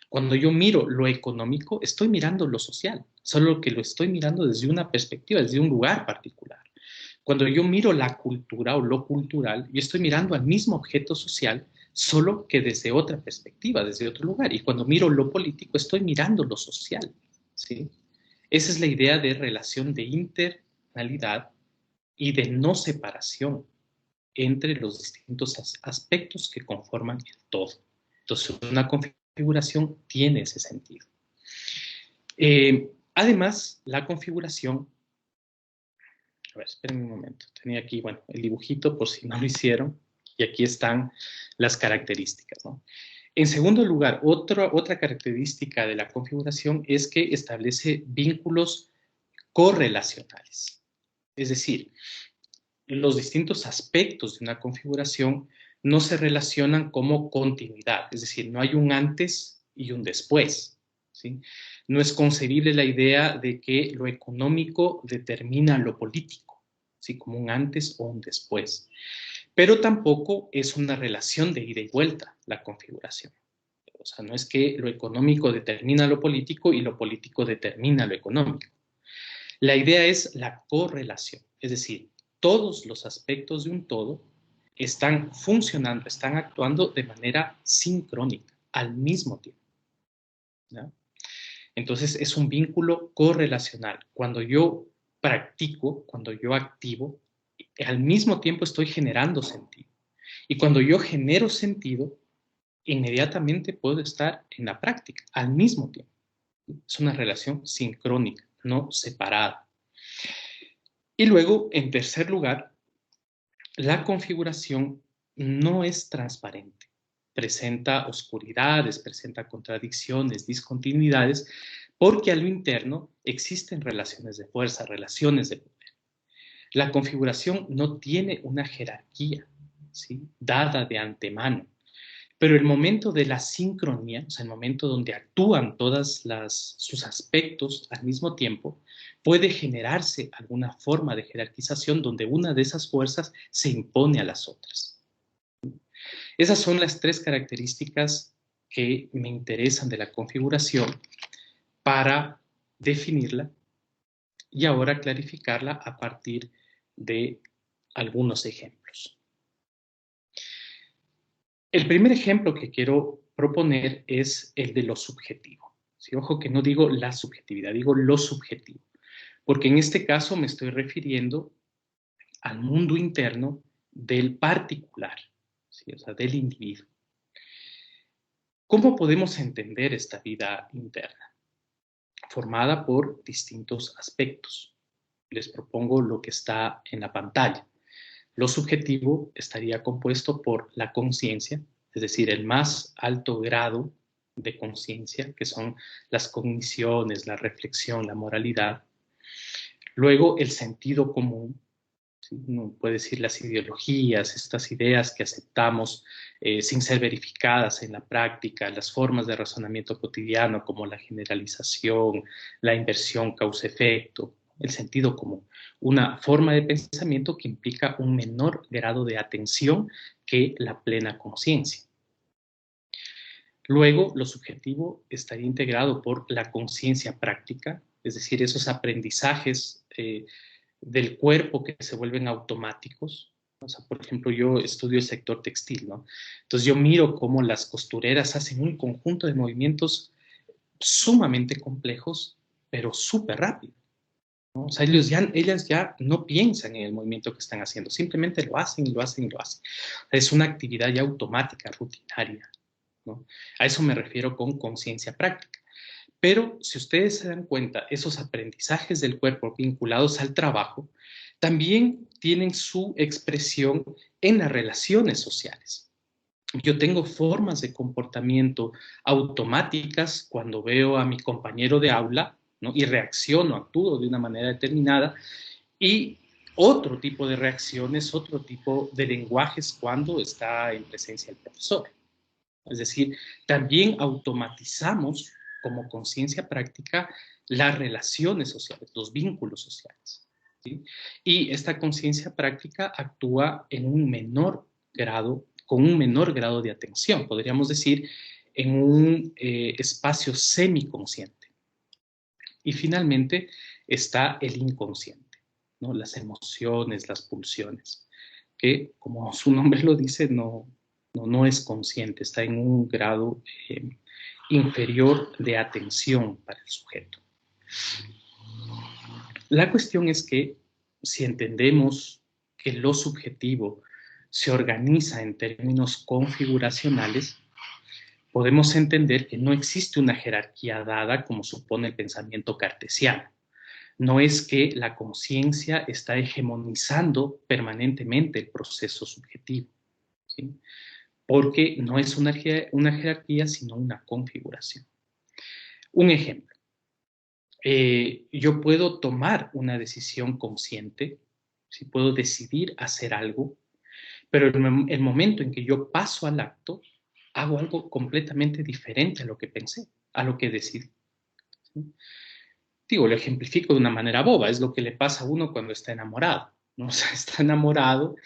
Cuando yo miro lo económico, estoy mirando lo social, solo que lo estoy mirando desde una perspectiva, desde un lugar particular. Cuando yo miro la cultura o lo cultural, yo estoy mirando al mismo objeto social, solo que desde otra perspectiva, desde otro lugar. Y cuando miro lo político, estoy mirando lo social, ¿sí? Esa es la idea de relación de internalidad y de no separación entre los distintos aspectos que conforman el todo. Entonces, una configuración tiene ese sentido. Además, la configuración, a ver, espérenme un momento, tenía aquí, bueno, el dibujito por si no lo hicieron, y aquí están las características, ¿no? En segundo lugar, otra característica de la configuración es que establece vínculos correlacionales. Es decir, los distintos aspectos de una configuración no se relacionan como continuidad, es decir, no hay un antes y un después, ¿sí? No es concebible la idea de que lo económico determina lo político, ¿sí?, como un antes o un después. Pero tampoco es una relación de ida y vuelta la configuración. O sea, no es que lo económico determina lo político y lo político determina lo económico. La idea es la correlación, es decir, todos los aspectos de un todo están funcionando, están actuando de manera sincrónica, al mismo tiempo, ¿ya? Entonces es un vínculo correlacional. Cuando yo practico, cuando yo activo, al mismo tiempo estoy generando sentido. Y cuando yo genero sentido, inmediatamente puedo estar en la práctica, al mismo tiempo. Es una relación sincrónica, no separada. Y luego, en tercer lugar, la configuración no es transparente. Presenta oscuridades, presenta contradicciones, discontinuidades, porque a lo interno existen relaciones de fuerza, relaciones de poder. La configuración no tiene una jerarquía, ¿sí?, dada de antemano. Pero el momento de la sincronía, o sea, el momento donde actúan todos sus aspectos al mismo tiempo, puede generarse alguna forma de jerarquización donde una de esas fuerzas se impone a las otras. Esas son las tres características que me interesan de la configuración para definirla y ahora clarificarla a partir de algunos ejemplos. El primer ejemplo que quiero proponer es el de lo subjetivo. ¿Sí? Ojo que no digo la subjetividad, digo lo subjetivo, porque en este caso me estoy refiriendo al mundo interno del particular, ¿sí?, o sea, del individuo. ¿Cómo podemos entender esta vida interna? Formada por distintos aspectos. Les propongo lo que está en la pantalla. Lo subjetivo estaría compuesto por la conciencia, es decir, el más alto grado de conciencia, que son las cogniciones, la reflexión, la moralidad. Luego, el sentido común, ¿sí? Uno puede decir las ideologías, estas ideas que aceptamos sin ser verificadas en la práctica, las formas de razonamiento cotidiano como la generalización, la inversión causa-efecto, el sentido común, una forma de pensamiento que implica un menor grado de atención que la plena conciencia. Luego, lo subjetivo estaría integrado por la conciencia práctica, es decir, esos aprendizajes del cuerpo que se vuelven automáticos. O sea, por ejemplo, yo estudio el sector textil, ¿no? Entonces yo miro cómo las costureras hacen un conjunto de movimientos sumamente complejos, pero súper rápido. ¿no? O sea, ellas ya no piensan en el movimiento que están haciendo, simplemente lo hacen y lo hacen y lo hacen. O sea, es una actividad ya automática, rutinaria, ¿no? A eso me refiero con conciencia práctica. Pero si ustedes se dan cuenta, esos aprendizajes del cuerpo vinculados al trabajo también tienen su expresión en las relaciones sociales. Yo tengo formas de comportamiento automáticas cuando veo a mi compañero de aula, ¿no? Y reacciono, actúo de una manera determinada, y otro tipo de reacciones, otro tipo de lenguajes cuando está en presencia del profesor. Es decir, también automatizamos como conciencia práctica las relaciones sociales, los vínculos sociales, ¿sí? Y esta conciencia práctica actúa en un menor grado, con un menor grado de atención, podríamos decir, en un espacio semiconsciente. Y finalmente está el inconsciente, ¿no? Las emociones, las pulsiones, que como su nombre lo dice, no es consciente, está en un grado inferior de atención para el sujeto. La cuestión es que si entendemos que lo subjetivo se organiza en términos configuracionales, podemos entender que no existe una jerarquía dada como supone el pensamiento cartesiano. No es que la conciencia está hegemonizando permanentemente el proceso subjetivo, ¿sí? Porque no es una jerarquía, sino una configuración. Un ejemplo, yo puedo tomar una decisión consciente, si puedo decidir hacer algo, pero el momento en que yo paso al acto, hago algo completamente diferente a lo que pensé, a lo que decidí, ¿sí? Digo, lo ejemplifico de una manera boba, es lo que le pasa a uno cuando está enamorado, ¿no? O sea, está enamorado,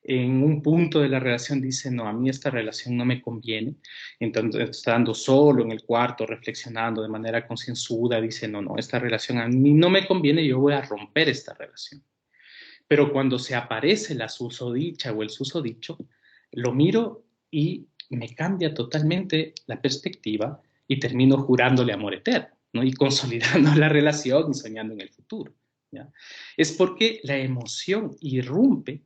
en un punto de la relación dice, no, a mí esta relación no me conviene, entonces estando solo en el cuarto, reflexionando de manera concienzuda, dice, no, esta relación a mí no me conviene, yo voy a romper esta relación. Pero cuando se aparece la susodicha o el susodicho, lo miro y me cambia totalmente la perspectiva y termino jurándole amor eterno, ¿no? Y consolidando la relación y soñando en el futuro, ¿ya? Es porque la emoción irrumpe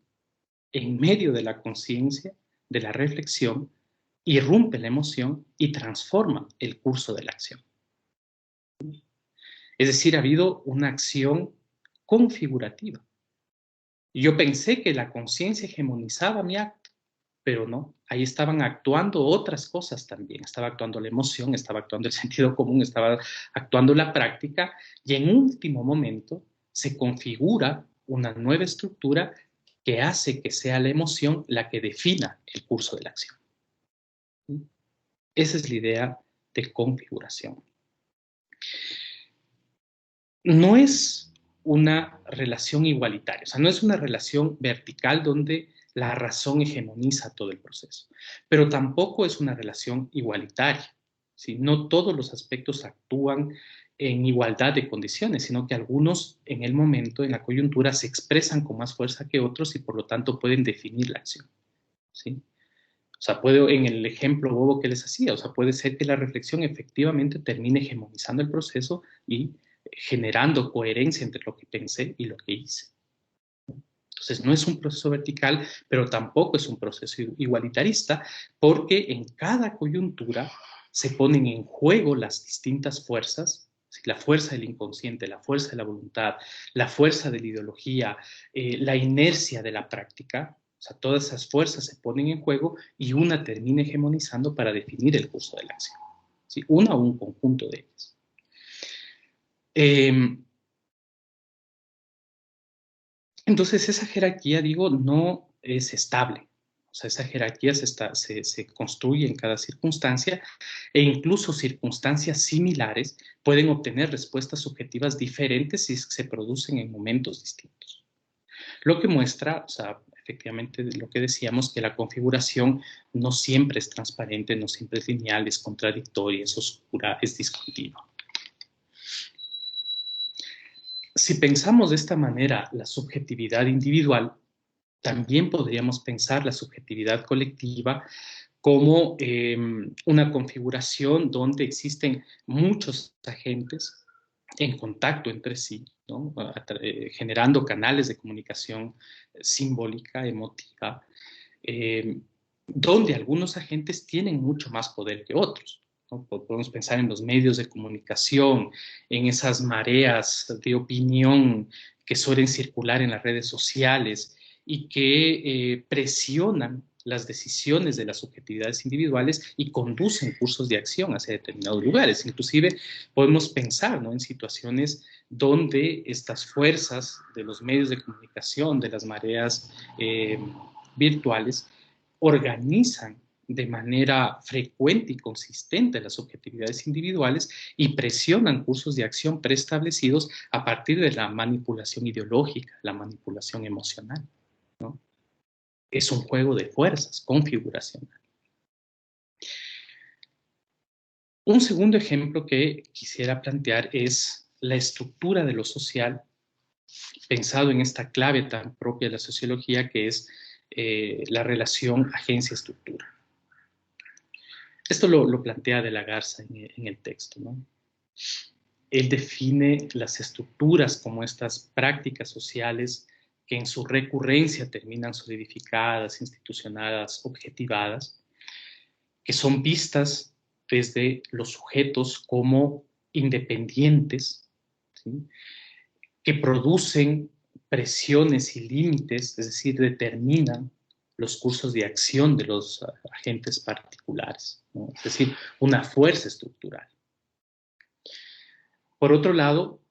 en medio de la conciencia, de la reflexión, irrumpe la emoción y transforma el curso de la acción. Es decir, ha habido una acción configurativa. Yo pensé que la conciencia hegemonizaba mi acto, pero no, ahí estaban actuando otras cosas también. Estaba actuando la emoción, estaba actuando el sentido común, estaba actuando la práctica, y en último momento se configura una nueva estructura que hace que sea la emoción la que defina el curso de la acción. Esa es la idea de configuración. No es una relación igualitaria, o sea, no es una relación vertical donde la razón hegemoniza todo el proceso, pero tampoco es una relación igualitaria, ¿sí? No todos los aspectos actúan en igualdad de condiciones, sino que algunos en el momento, en la coyuntura, se expresan con más fuerza que otros y por lo tanto pueden definir la acción, ¿sí? O sea, en el ejemplo bobo que les hacía, o sea, puede ser que la reflexión efectivamente termine hegemonizando el proceso y generando coherencia entre lo que pensé y lo que hice. Entonces, no es un proceso vertical, pero tampoco es un proceso igualitarista, porque en cada coyuntura se ponen en juego las distintas fuerzas, la fuerza del inconsciente, la fuerza de la voluntad, la fuerza de la ideología, la inercia de la práctica. O sea, todas esas fuerzas se ponen en juego y una termina hegemonizando para definir el curso de la acción, ¿sí? Una o un conjunto de ellas. Entonces, esa jerarquía, digo, no es estable. O sea, esa jerarquía se construye en cada circunstancia e incluso circunstancias similares pueden obtener respuestas subjetivas diferentes si se producen en momentos distintos. Lo que muestra, o sea, efectivamente, lo que decíamos, que la configuración no siempre es transparente, no siempre es lineal, es contradictoria, es oscura, es discontinua. Si pensamos de esta manera la subjetividad individual, también podríamos pensar la subjetividad colectiva como una configuración donde existen muchos agentes en contacto entre sí, ¿no? Generando canales de comunicación simbólica, emotiva, donde algunos agentes tienen mucho más poder que otros, ¿no? Podemos pensar en los medios de comunicación, en esas mareas de opinión que suelen circular en las redes sociales y que presionan las decisiones de las subjetividades individuales y conducen cursos de acción hacia determinados lugares. Inclusive podemos pensar, ¿no?, en situaciones donde estas fuerzas de los medios de comunicación, de las mareas virtuales, organizan de manera frecuente y consistente las subjetividades individuales y presionan cursos de acción preestablecidos a partir de la manipulación ideológica, la manipulación emocional, ¿no? Es un juego de fuerzas configuracional. Un segundo ejemplo que quisiera plantear es la estructura de lo social, pensado en esta clave tan propia de la sociología que es la relación agencia-estructura. Esto lo plantea De la Garza en el texto, ¿no? Él define las estructuras como estas prácticas sociales que en su recurrencia terminan solidificadas, institucionadas, objetivadas, que son vistas desde los sujetos como independientes, ¿sí?, que producen presiones y límites, es decir, determinan los cursos de acción de los agentes particulares, ¿no? Es decir, una fuerza estructural. Por otro lado,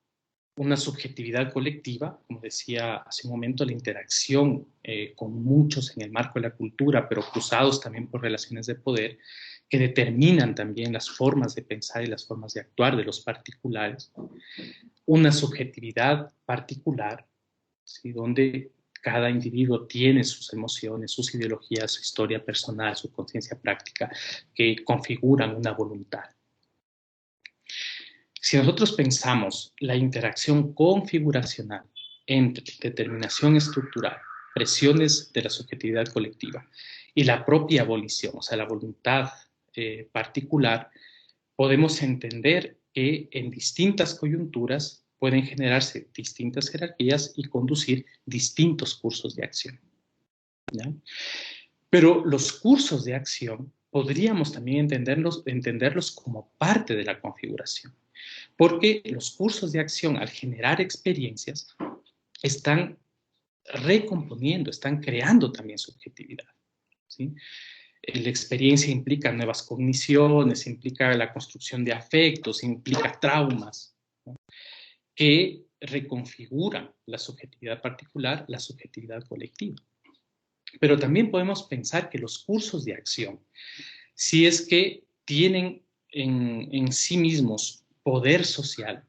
una subjetividad colectiva, como decía hace un momento, la interacción con muchos en el marco de la cultura, pero cruzados también por relaciones de poder, que determinan también las formas de pensar y las formas de actuar de los particulares. Una subjetividad particular, ¿sí?, donde cada individuo tiene sus emociones, sus ideologías, su historia personal, su conciencia práctica, que configuran una voluntad. Si nosotros pensamos la interacción configuracional entre determinación estructural, presiones de la subjetividad colectiva y la propia abolición, o sea, la voluntad particular, podemos entender que en distintas coyunturas pueden generarse distintas jerarquías y conducir distintos cursos de acción, ¿ya? Pero los cursos de acción podríamos también entenderlos como parte de la configuración, porque los cursos de acción, al generar experiencias, están recomponiendo, están creando también subjetividad, ¿sí? La experiencia implica nuevas cogniciones, implica la construcción de afectos, implica traumas, ¿no?, que reconfiguran la subjetividad particular, la subjetividad colectiva. Pero también podemos pensar que los cursos de acción, si es que tienen en sí mismos poder social,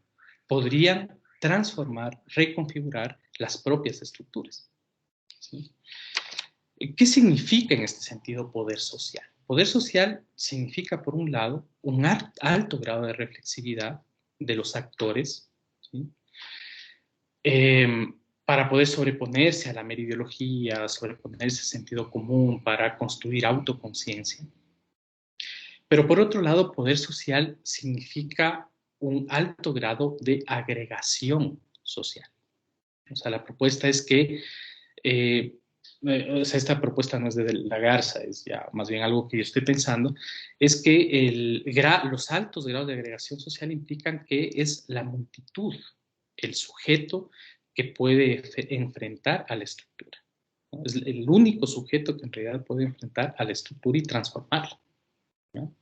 podrían transformar, reconfigurar las propias estructuras, ¿sí? ¿Qué significa en este sentido poder social? Poder social significa, por un lado, un alto grado de reflexividad de los actores, ¿sí?, para poder sobreponerse a la mera ideología, sobreponerse al sentido común, para construir autoconciencia. Pero por otro lado, poder social significa un alto grado de agregación social. O sea, la propuesta es que, o sea, esta propuesta no es de la Garza, es ya más bien algo que yo estoy pensando, es que los altos grados de agregación social implican que es la multitud, el sujeto que puede enfrentar a la estructura, ¿no? Es el único sujeto que en realidad puede enfrentar a la estructura y transformarla, ¿no?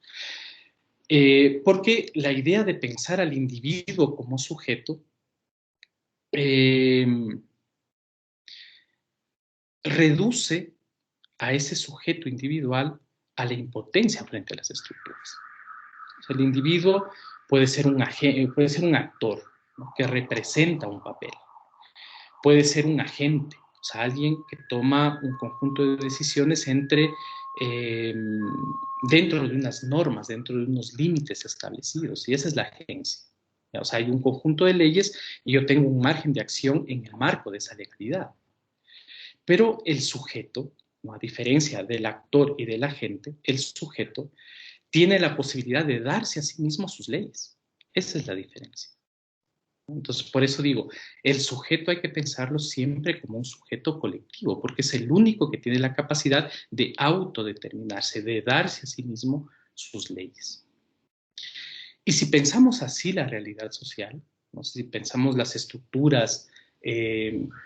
Porque la idea de pensar al individuo como sujeto reduce a ese sujeto individual a la impotencia frente a las estructuras. O sea, el individuo puede ser un actor, ¿no?, que representa un papel. Puede ser un agente, o sea, alguien que toma un conjunto de decisiones dentro de unas normas, dentro de unos límites establecidos, y esa es la agencia. O sea, hay un conjunto de leyes y yo tengo un margen de acción en el marco de esa legalidad. Pero el sujeto, ¿no?, a diferencia del actor y del agente, el sujeto tiene la posibilidad de darse a sí mismo sus leyes. Esa es la diferencia, Entonces, por eso digo, el sujeto hay que pensarlo siempre como un sujeto colectivo, porque es el único que tiene la capacidad de autodeterminarse, de darse a sí mismo sus leyes. Y si pensamos así la realidad social, ¿no? Si pensamos las estructuras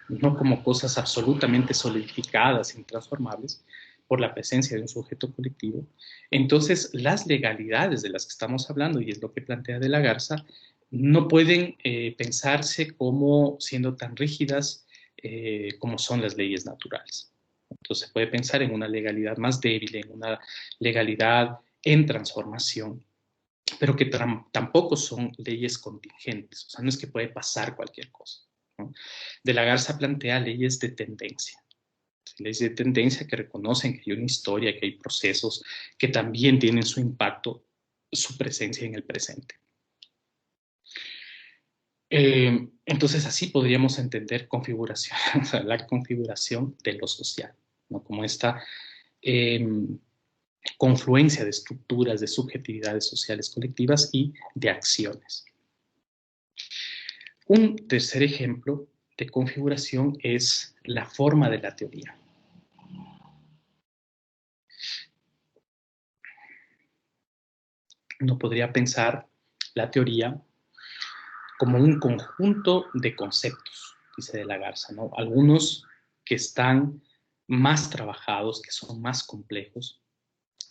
no como cosas absolutamente solidificadas, intransformables, por la presencia de un sujeto colectivo, entonces las legalidades de las que estamos hablando, y es lo que plantea De la Garza, no pueden pensarse como siendo tan rígidas como son las leyes naturales. Entonces se puede pensar en una legalidad más débil, en una legalidad en transformación, pero que tampoco son leyes contingentes, o sea, no es que puede pasar cualquier cosa, ¿no? De la Garza plantea leyes de tendencia, leyes de tendencia que reconocen que hay una historia, que hay procesos que también tienen su impacto, su presencia en el presente. Entonces así podríamos entender configuración, o sea, la configuración de lo social, ¿no? Como esta confluencia de estructuras, de subjetividades sociales colectivas y de acciones. Un tercer ejemplo de configuración es la forma de la teoría. Uno podría pensar la teoría como un conjunto de conceptos, dice De la Garza, ¿no? Algunos que están más trabajados, que son más complejos.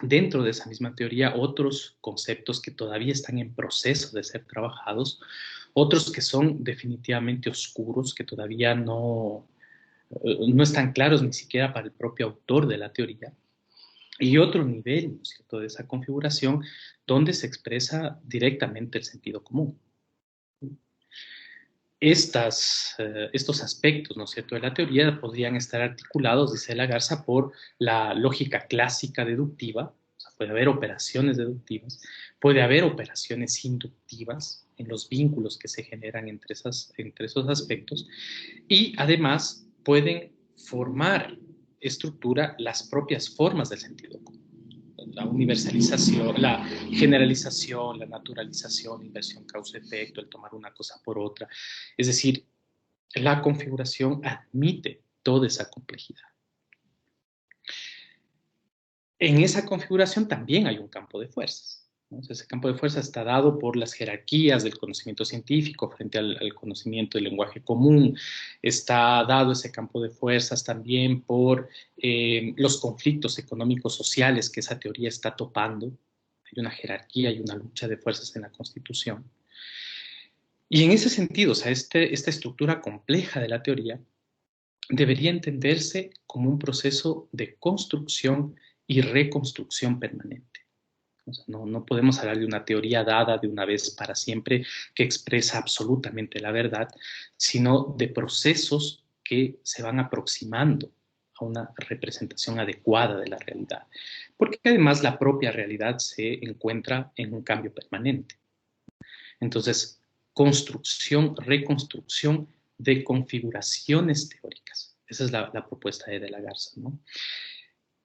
Dentro de esa misma teoría, otros conceptos que todavía están en proceso de ser trabajados, otros que son definitivamente oscuros, que todavía no están claros ni siquiera para el propio autor de la teoría, y otro nivel, ¿no es cierto?, de esa configuración donde se expresa directamente el sentido común. Estos aspectos, ¿no es cierto?, de la teoría podrían estar articulados, dice La Garza, por la lógica clásica deductiva. O sea, puede haber operaciones deductivas, puede haber operaciones inductivas en los vínculos que se generan entre esos aspectos, y además pueden formar estructura las propias formas del sentido común. La universalización, la generalización, la naturalización, inversión causa-efecto, el tomar una cosa por otra. Es decir, la configuración admite toda esa complejidad. En esa configuración también hay un campo de fuerzas, ¿no? Ese campo de fuerzas está dado por las jerarquías del conocimiento científico frente al conocimiento del lenguaje común. Está dado ese campo de fuerzas también por los conflictos económicos sociales que esa teoría está topando. Hay una jerarquía, hay una lucha de fuerzas en la Constitución. Y en ese sentido, o sea, esta estructura compleja de la teoría debería entenderse como un proceso de construcción y reconstrucción permanente. O sea, no podemos hablar de una teoría dada de una vez para siempre que expresa absolutamente la verdad, sino de procesos que se van aproximando a una representación adecuada de la realidad, porque además la propia realidad se encuentra en un cambio permanente. Entonces, construcción, reconstrucción de configuraciones teóricas. Esa es la propuesta de la Garza, ¿no?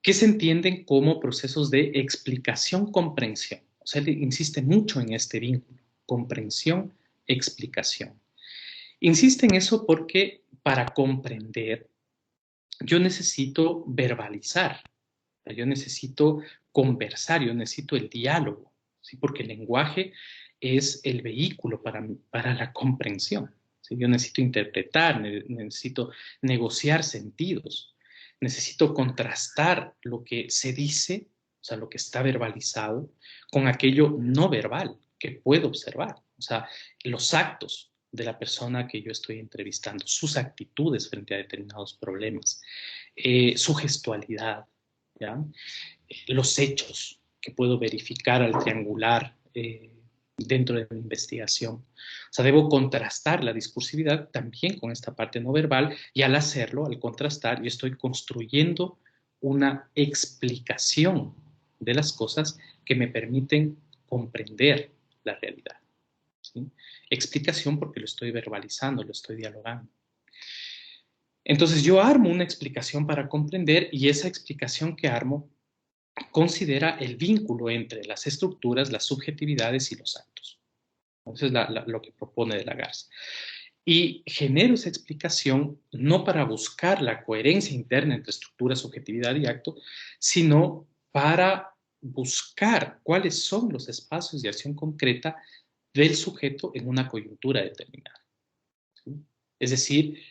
Que se entienden como procesos de explicación-comprensión. O sea, él insiste mucho en este vínculo, comprensión-explicación. Insiste en eso porque para comprender yo necesito verbalizar, yo necesito conversar, yo necesito el diálogo, ¿sí? Porque el lenguaje es el vehículo para la comprensión, ¿sí? Yo necesito interpretar, necesito negociar sentidos, necesito contrastar lo que se dice, o sea, lo que está verbalizado, con aquello no verbal que puedo observar, o sea, los actos de la persona que yo estoy entrevistando, sus actitudes frente a determinados problemas, su gestualidad, ¿ya? Los hechos que puedo verificar al triangular dentro de mi investigación. O sea, debo contrastar la discursividad también con esta parte no verbal, y al hacerlo, al contrastar, yo estoy construyendo una explicación de las cosas que me permiten comprender la realidad, ¿sí? Explicación porque lo estoy verbalizando, lo estoy dialogando. Entonces yo armo una explicación para comprender, y esa explicación que armo considera el vínculo entre las estructuras, las subjetividades y los actos. Eso es lo que propone de la Garza. Y genero esa explicación no para buscar la coherencia interna entre estructura, subjetividad y acto, sino para buscar cuáles son los espacios de acción concreta del sujeto en una coyuntura determinada. ¿Sí? Es decir,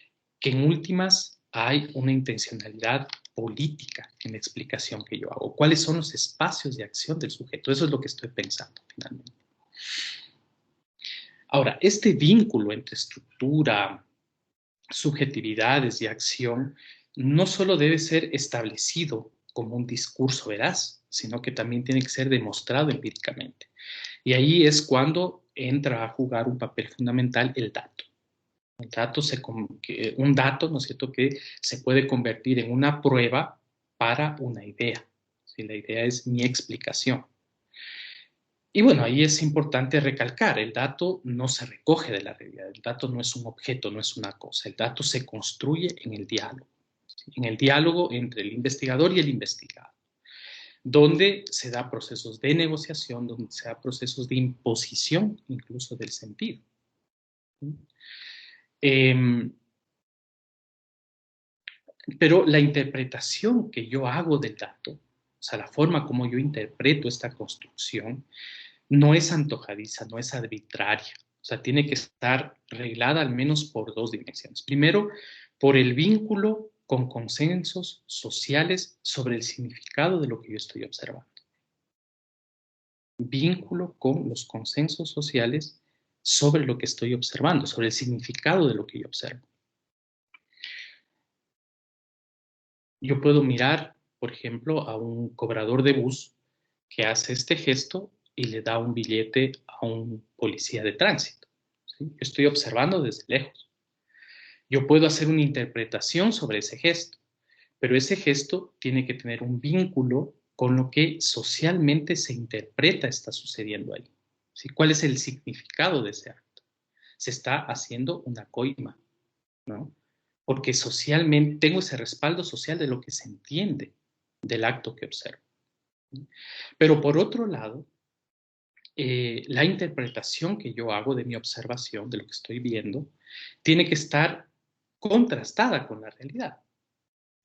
que en últimas hay una intencionalidad política en la explicación que yo hago. ¿Cuáles son los espacios de acción del sujeto? Eso es lo que estoy pensando finalmente. Ahora, este vínculo entre estructura, subjetividades y acción no solo debe ser establecido como un discurso veraz, sino que también tiene que ser demostrado empíricamente. Y ahí es cuando entra a jugar un papel fundamental el dato. Un dato, ¿no es cierto?, que se puede convertir en una prueba para una idea. ¿Sí? La idea es mi explicación. Y bueno, ahí es importante recalcar, el dato no se recoge de la realidad, el dato no es un objeto, no es una cosa, el dato se construye en el diálogo, ¿sí? En el diálogo entre el investigador y el investigado, donde se da procesos de negociación, donde se da procesos de imposición incluso del sentido. ¿Sí? Pero la interpretación que yo hago del dato, o sea, la forma como yo interpreto esta construcción, no es antojadiza, no es arbitraria. O sea, tiene que estar reglada al menos por dos dimensiones. Primero, por el vínculo con consensos sociales sobre el significado de lo que yo estoy observando. Vínculo con los consensos sociales sobre lo que estoy observando, sobre el significado de lo que yo observo. Yo puedo mirar, por ejemplo, a un cobrador de bus que hace este gesto y le da un billete a un policía de tránsito. ¿Sí? Yo estoy observando desde lejos. Yo puedo hacer una interpretación sobre ese gesto, pero ese gesto tiene que tener un vínculo con lo que socialmente se interpreta está sucediendo ahí. ¿Sí? ¿Cuál es el significado de ese acto? Se está haciendo una coima, ¿no? Porque socialmente tengo ese respaldo social de lo que se entiende del acto que observo. Pero por otro lado, la interpretación que yo hago de mi observación, de lo que estoy viendo, tiene que estar contrastada con la realidad.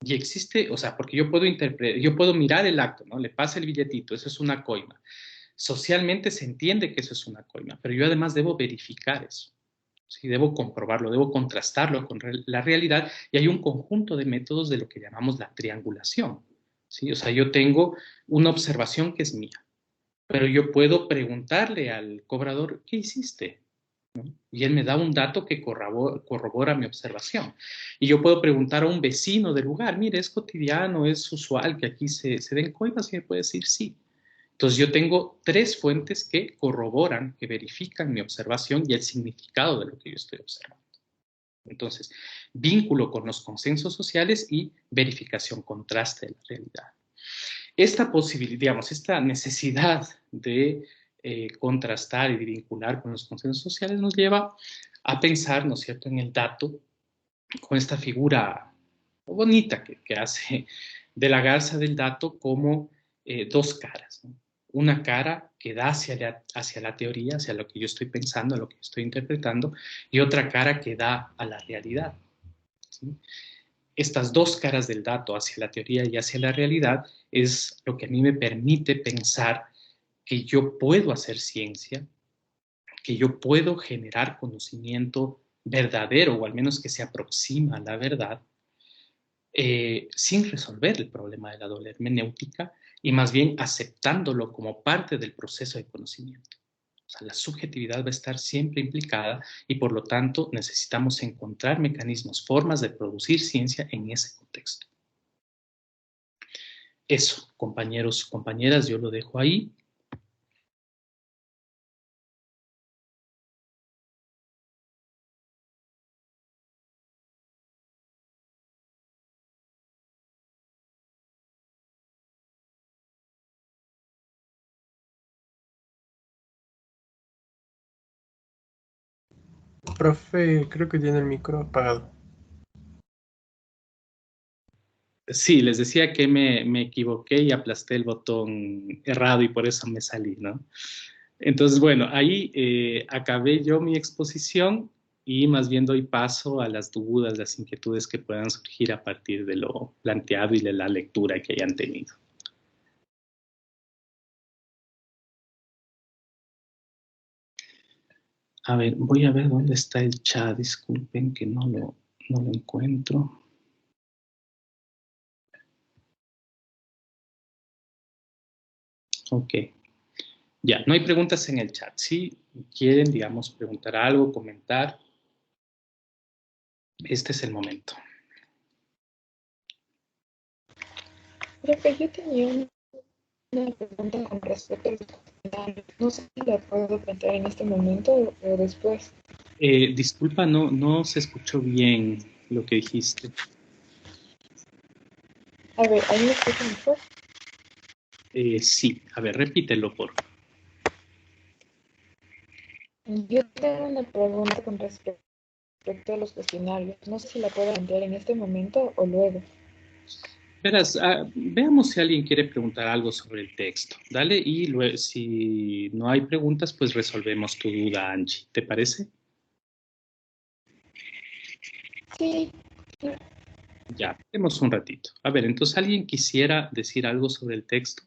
Y existe, o sea, porque yo puedo mirar el acto, ¿no? Le pasa el billetito, eso es una coima. Socialmente se entiende que eso es una coima, pero yo además debo verificar eso. ¿Sí? Debo comprobarlo, debo contrastarlo con la realidad y hay un conjunto de métodos de lo que llamamos la triangulación. ¿Sí? O sea, yo tengo una observación que es mía, pero yo puedo preguntarle al cobrador, ¿qué hiciste? ¿No? Y él me da un dato que corrobora mi observación. Y yo puedo preguntar a un vecino del lugar, mire, es cotidiano, es usual que aquí se den coimas, y me puede decir sí. Entonces yo tengo tres fuentes que corroboran, que verifican mi observación y el significado de lo que yo estoy observando. Entonces, vínculo con los consensos sociales y verificación, contraste de la realidad. Esta posibilidad, digamos, esta necesidad de contrastar y de vincular con los consensos sociales nos lleva a pensar, ¿no es cierto?, en el dato, con esta figura bonita que hace de la Garza del dato como dos caras, ¿no? Una cara que da hacia la teoría, hacia lo que yo estoy pensando, a lo que yo estoy interpretando, y otra cara que da a la realidad. ¿Sí? Estas dos caras del dato, hacia la teoría y hacia la realidad, es lo que a mí me permite pensar que yo puedo hacer ciencia, que yo puedo generar conocimiento verdadero, o al menos que se aproxima a la verdad, sin resolver el problema de la doble hermenéutica y más bien aceptándolo como parte del proceso de conocimiento. O sea, la subjetividad va a estar siempre implicada y por lo tanto necesitamos encontrar mecanismos, formas de producir ciencia en ese contexto. Eso, compañeros, compañeras, yo lo dejo ahí. Profe, creo que tiene el micro apagado. Sí, les decía que me equivoqué y aplasté el botón errado y por eso me salí, ¿no? Entonces, bueno, ahí acabé yo mi exposición y más bien doy paso a las dudas, las inquietudes que puedan surgir a partir de lo planteado y de la lectura que hayan tenido. A ver, voy a ver dónde está el chat. Disculpen que no lo encuentro. Ok. Ya, no hay preguntas en el chat. Si quieren, digamos, preguntar algo, comentar, este es el momento. Profe, yo tenía una pregunta con respecto al documental. No sé si la puedo plantear en este momento o después. Disculpa, no se escuchó bien lo que dijiste. A ver, ¿ahí me escucha mejor? Sí, a ver, repítelo, por favor. Yo tengo una pregunta con respecto a los cuestionarios. No sé si la puedo plantear en este momento o luego. Verás, veamos si alguien quiere preguntar algo sobre el texto. Dale, y luego, si no hay preguntas, pues resolvemos tu duda, Angie. ¿Te parece? Sí, Ya, tenemos un ratito. A ver, entonces, ¿alguien quisiera decir algo sobre el texto?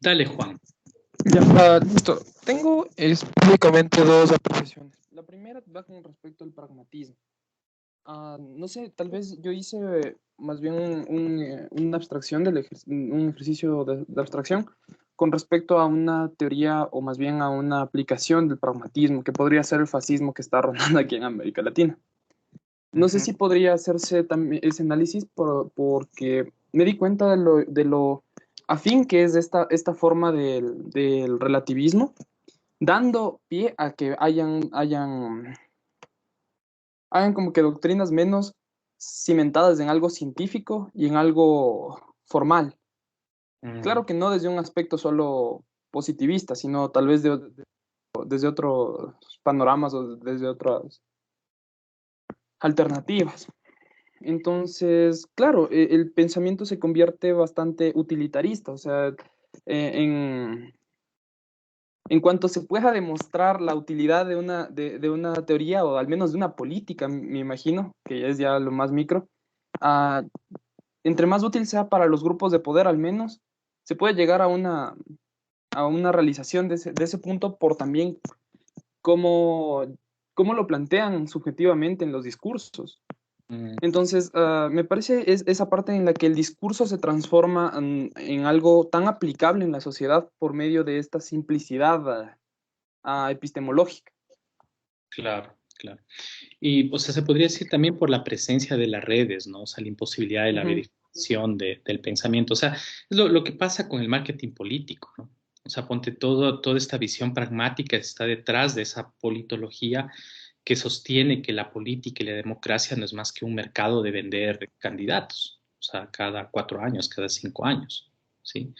Dale, Juan. Ya, listo. Tengo específicamente dos apreciaciones. La primera va con respecto al pragmatismo. No sé, tal vez yo hice más bien una abstracción un ejercicio de abstracción con respecto a una teoría o más bien a una aplicación del pragmatismo que podría ser el fascismo que está rondando aquí en América Latina. No sé si podría hacerse también ese análisis porque me di cuenta de lo afín que es esta forma del relativismo, dando pie a que hayan como que doctrinas menos cimentadas en algo científico y en algo formal. Claro que no desde un aspecto solo positivista, sino tal vez desde otros panoramas o desde otras alternativas. Entonces, claro, el pensamiento se convierte bastante utilitarista, o sea, en, en cuanto se pueda demostrar la utilidad de una teoría o al menos de una política, me imagino, que es ya lo más micro, ah, entre más útil sea para los grupos de poder al menos, se puede llegar a una realización de ese punto por también cómo, cómo lo plantean subjetivamente en los discursos. Mm, Entonces, me parece esa parte en la que el discurso se transforma en algo tan aplicable en la sociedad por medio de esta simplicidad epistemológica. claro, claro. Y, o sea, se podría decir también por la presencia de las redes, ¿no? O sea, la imposibilidad de la Ujú. verificación del pensamiento. O sea, es lo que pasa con el marketing político, ¿no? O sea, ponte toda esta visión pragmática está detrás de esa politología que sostiene que la política y la democracia no es más que un mercado de vender candidatos, o sea, cada 4 años, cada 5 años, ¿sí?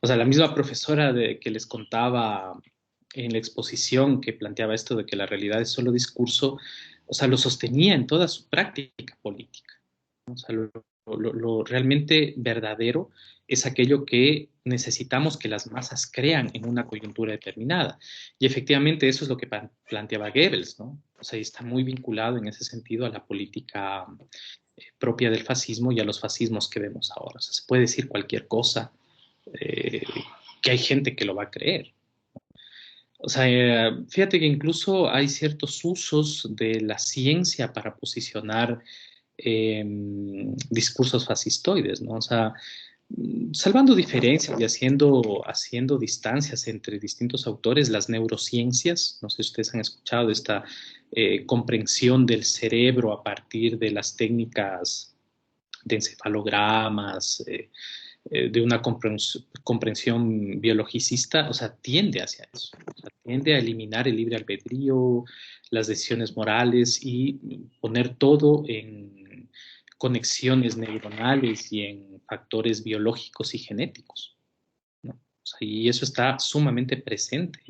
O sea, la misma profesora que les contaba en la exposición que planteaba esto de que la realidad es solo discurso, o sea, lo sostenía en toda su práctica política. O sea, lo realmente verdadero es aquello que necesitamos que las masas crean en una coyuntura determinada. Y efectivamente eso es lo que planteaba Goebbels, ¿no? O sea, está muy vinculado en ese sentido a la política propia del fascismo y a los fascismos que vemos ahora. O sea, se puede decir cualquier cosa, eh, que hay gente que lo va a creer. O sea, fíjate que incluso hay ciertos usos de la ciencia para posicionar discursos fascistoides, ¿no? O sea, salvando diferencias y haciendo distancias entre distintos autores, las neurociencias, no sé si ustedes han escuchado de esta comprensión del cerebro a partir de las técnicas de encefalogramas, de una comprensión biologicista, o sea, tiende hacia eso, o sea, tiende a eliminar el libre albedrío, las decisiones morales y poner todo en conexiones neuronales y en factores biológicos y genéticos, ¿no? O sea, y eso está sumamente presente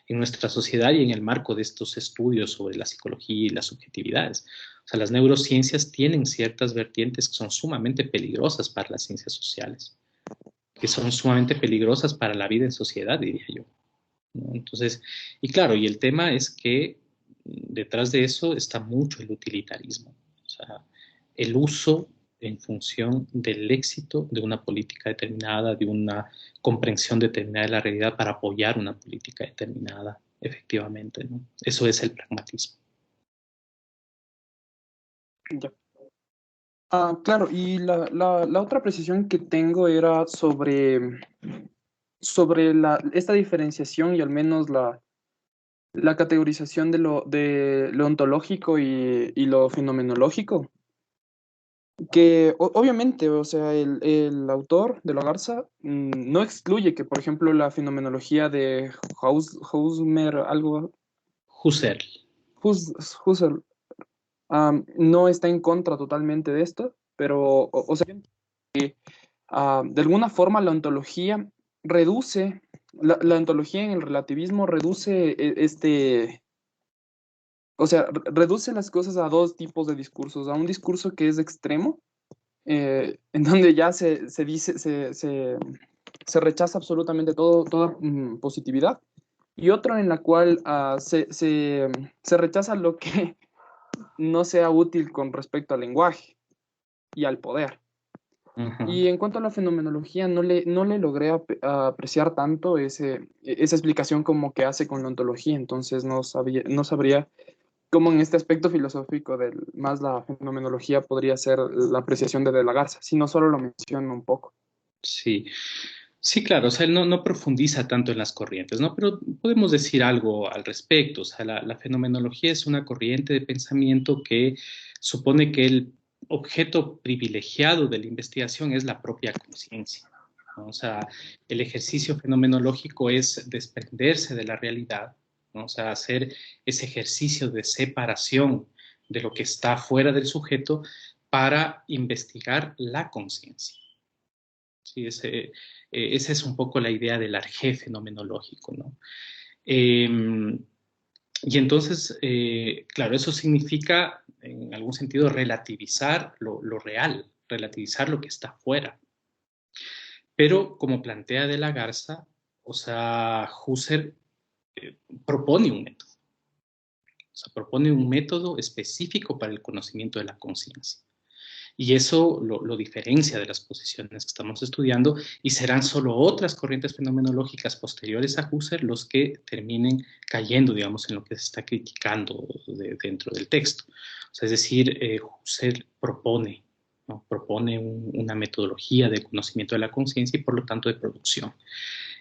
en nuestra sociedad y en el marco de estos estudios sobre la psicología y las subjetividades. O sea, las neurociencias tienen ciertas vertientes que son sumamente peligrosas para las ciencias sociales, que son sumamente peligrosas para la vida en sociedad, diría yo, ¿no? Entonces, y claro, y el tema es que detrás de eso está mucho el utilitarismo, o sea, el uso en función del éxito de una política determinada, de una comprensión determinada de la realidad para apoyar una política determinada, efectivamente, ¿no? Eso es el pragmatismo. Ya. Claro, y la otra precisión que tengo era sobre esta diferenciación y al menos la categorización de lo ontológico y lo fenomenológico, que obviamente, o sea, el autor de la Garza no excluye que, por ejemplo, la fenomenología de Husserl, algo, Husserl. Husserl, no está en contra totalmente de esto, pero, o sea, de alguna forma la ontología reduce, la ontología en el relativismo reduce o sea, reduce las cosas a dos tipos de discursos, a un discurso que es extremo, en donde ya se dice, se rechaza absolutamente toda positividad, y otro en la cual se rechaza lo que no sea útil con respecto al lenguaje y al poder. Uh-huh. Y en cuanto a la fenomenología, no le logré apreciar tanto esa explicación como que hace con la ontología, entonces no sabría cómo en este aspecto filosófico de más la fenomenología podría ser la apreciación de la Garza, si no solo lo menciono un poco. Sí, sí, claro, o sea, él no profundiza tanto en las corrientes, ¿no? Pero podemos decir algo al respecto. O sea, la fenomenología es una corriente de pensamiento que supone que el objeto privilegiado de la investigación es la propia conciencia, ¿no? O sea, el ejercicio fenomenológico es desprenderse de la realidad, ¿no? O sea, hacer ese ejercicio de separación de lo que está fuera del sujeto para investigar la conciencia. Sí, esa es un poco la idea del arjé fenomenológico, ¿no? Eh, y entonces, claro, eso significa, en algún sentido, relativizar lo real, relativizar lo que está fuera. Pero, como plantea De la Garza, o sea, Husserl propone un método. O sea, propone un método específico para el conocimiento de la conciencia. Y eso lo diferencia de las posiciones que estamos estudiando y serán solo otras corrientes fenomenológicas posteriores a Husserl los que terminen cayendo, digamos, en lo que se está criticando dentro del texto. O sea, es decir, Husserl propone, ¿no? Propone una metodología de conocimiento de la conciencia y por lo tanto de producción.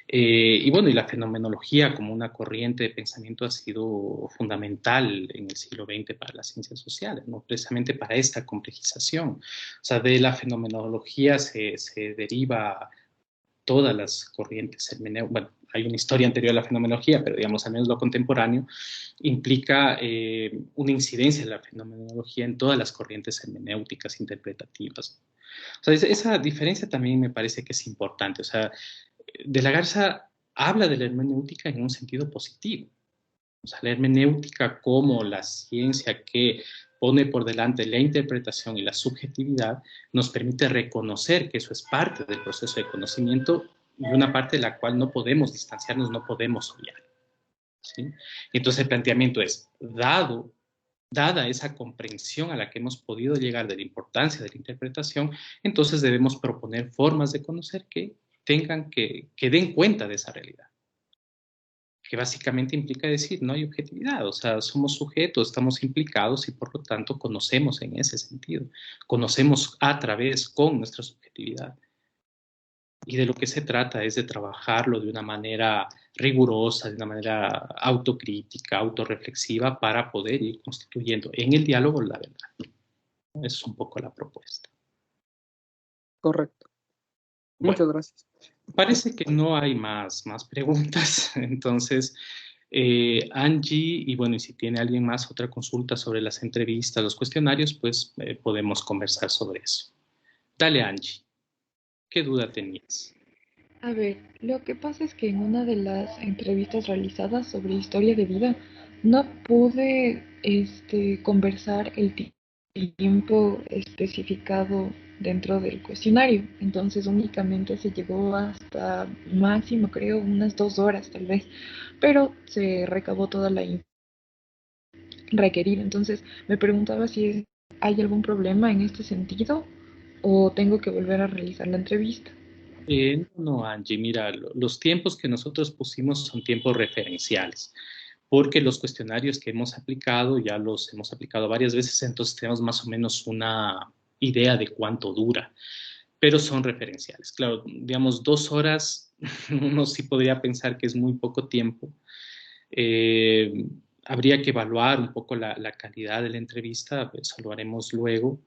Y bueno, y la fenomenología como una corriente de pensamiento ha sido fundamental en el siglo XX para las ciencias sociales, ¿no? Precisamente para esta complejización. O sea, de la fenomenología se deriva todas las corrientes hermenéuticas. Bueno, hay una historia anterior a la fenomenología, pero digamos, al menos lo contemporáneo, implica una incidencia de la fenomenología en todas las corrientes hermenéuticas interpretativas. O sea, esa diferencia también me parece que es importante. O sea, De la Garza habla de la hermenéutica en un sentido positivo. O sea, la hermenéutica como la ciencia que pone por delante la interpretación y la subjetividad nos permite reconocer que eso es parte del proceso de conocimiento y una parte de la cual no podemos distanciarnos, no podemos obviar, ¿sí? Y entonces el planteamiento es, dada esa comprensión a la que hemos podido llegar de la importancia de la interpretación, entonces debemos proponer formas de conocer que den cuenta de esa realidad, que básicamente implica decir, no hay objetividad, o sea, somos sujetos, estamos implicados y por lo tanto conocemos en ese sentido, conocemos a través con nuestra subjetividad. Y de lo que se trata es de trabajarlo de una manera rigurosa, de una manera autocrítica, autorreflexiva, para poder ir constituyendo en el diálogo la verdad. Esa es un poco la propuesta. Correcto. Bueno, Muchas gracias. parece que no hay más preguntas, entonces, Angie, y bueno, y si tiene alguien más otra consulta sobre las entrevistas, los cuestionarios, pues podemos conversar sobre eso. Dale, Angie, ¿qué duda tenías? A ver, lo que pasa es que en una de las entrevistas realizadas sobre historia de vida no pude conversar tiempo especificado dentro del cuestionario. Entonces únicamente se llegó hasta máximo, creo, unas 2 horas tal vez, pero se recabó toda la información requerida. Entonces me preguntaba si hay algún problema en este sentido o tengo que volver a realizar la entrevista. No, Angie, mira, los tiempos que nosotros pusimos son tiempos referenciales, porque los cuestionarios que hemos aplicado ya los hemos aplicado varias veces, entonces tenemos más o menos una idea de cuánto dura, pero son referenciales. Claro, digamos, 2 horas, uno sí podría pensar que es muy poco tiempo. Eh, Habría que evaluar un poco la calidad de la entrevista, eso lo haremos luego.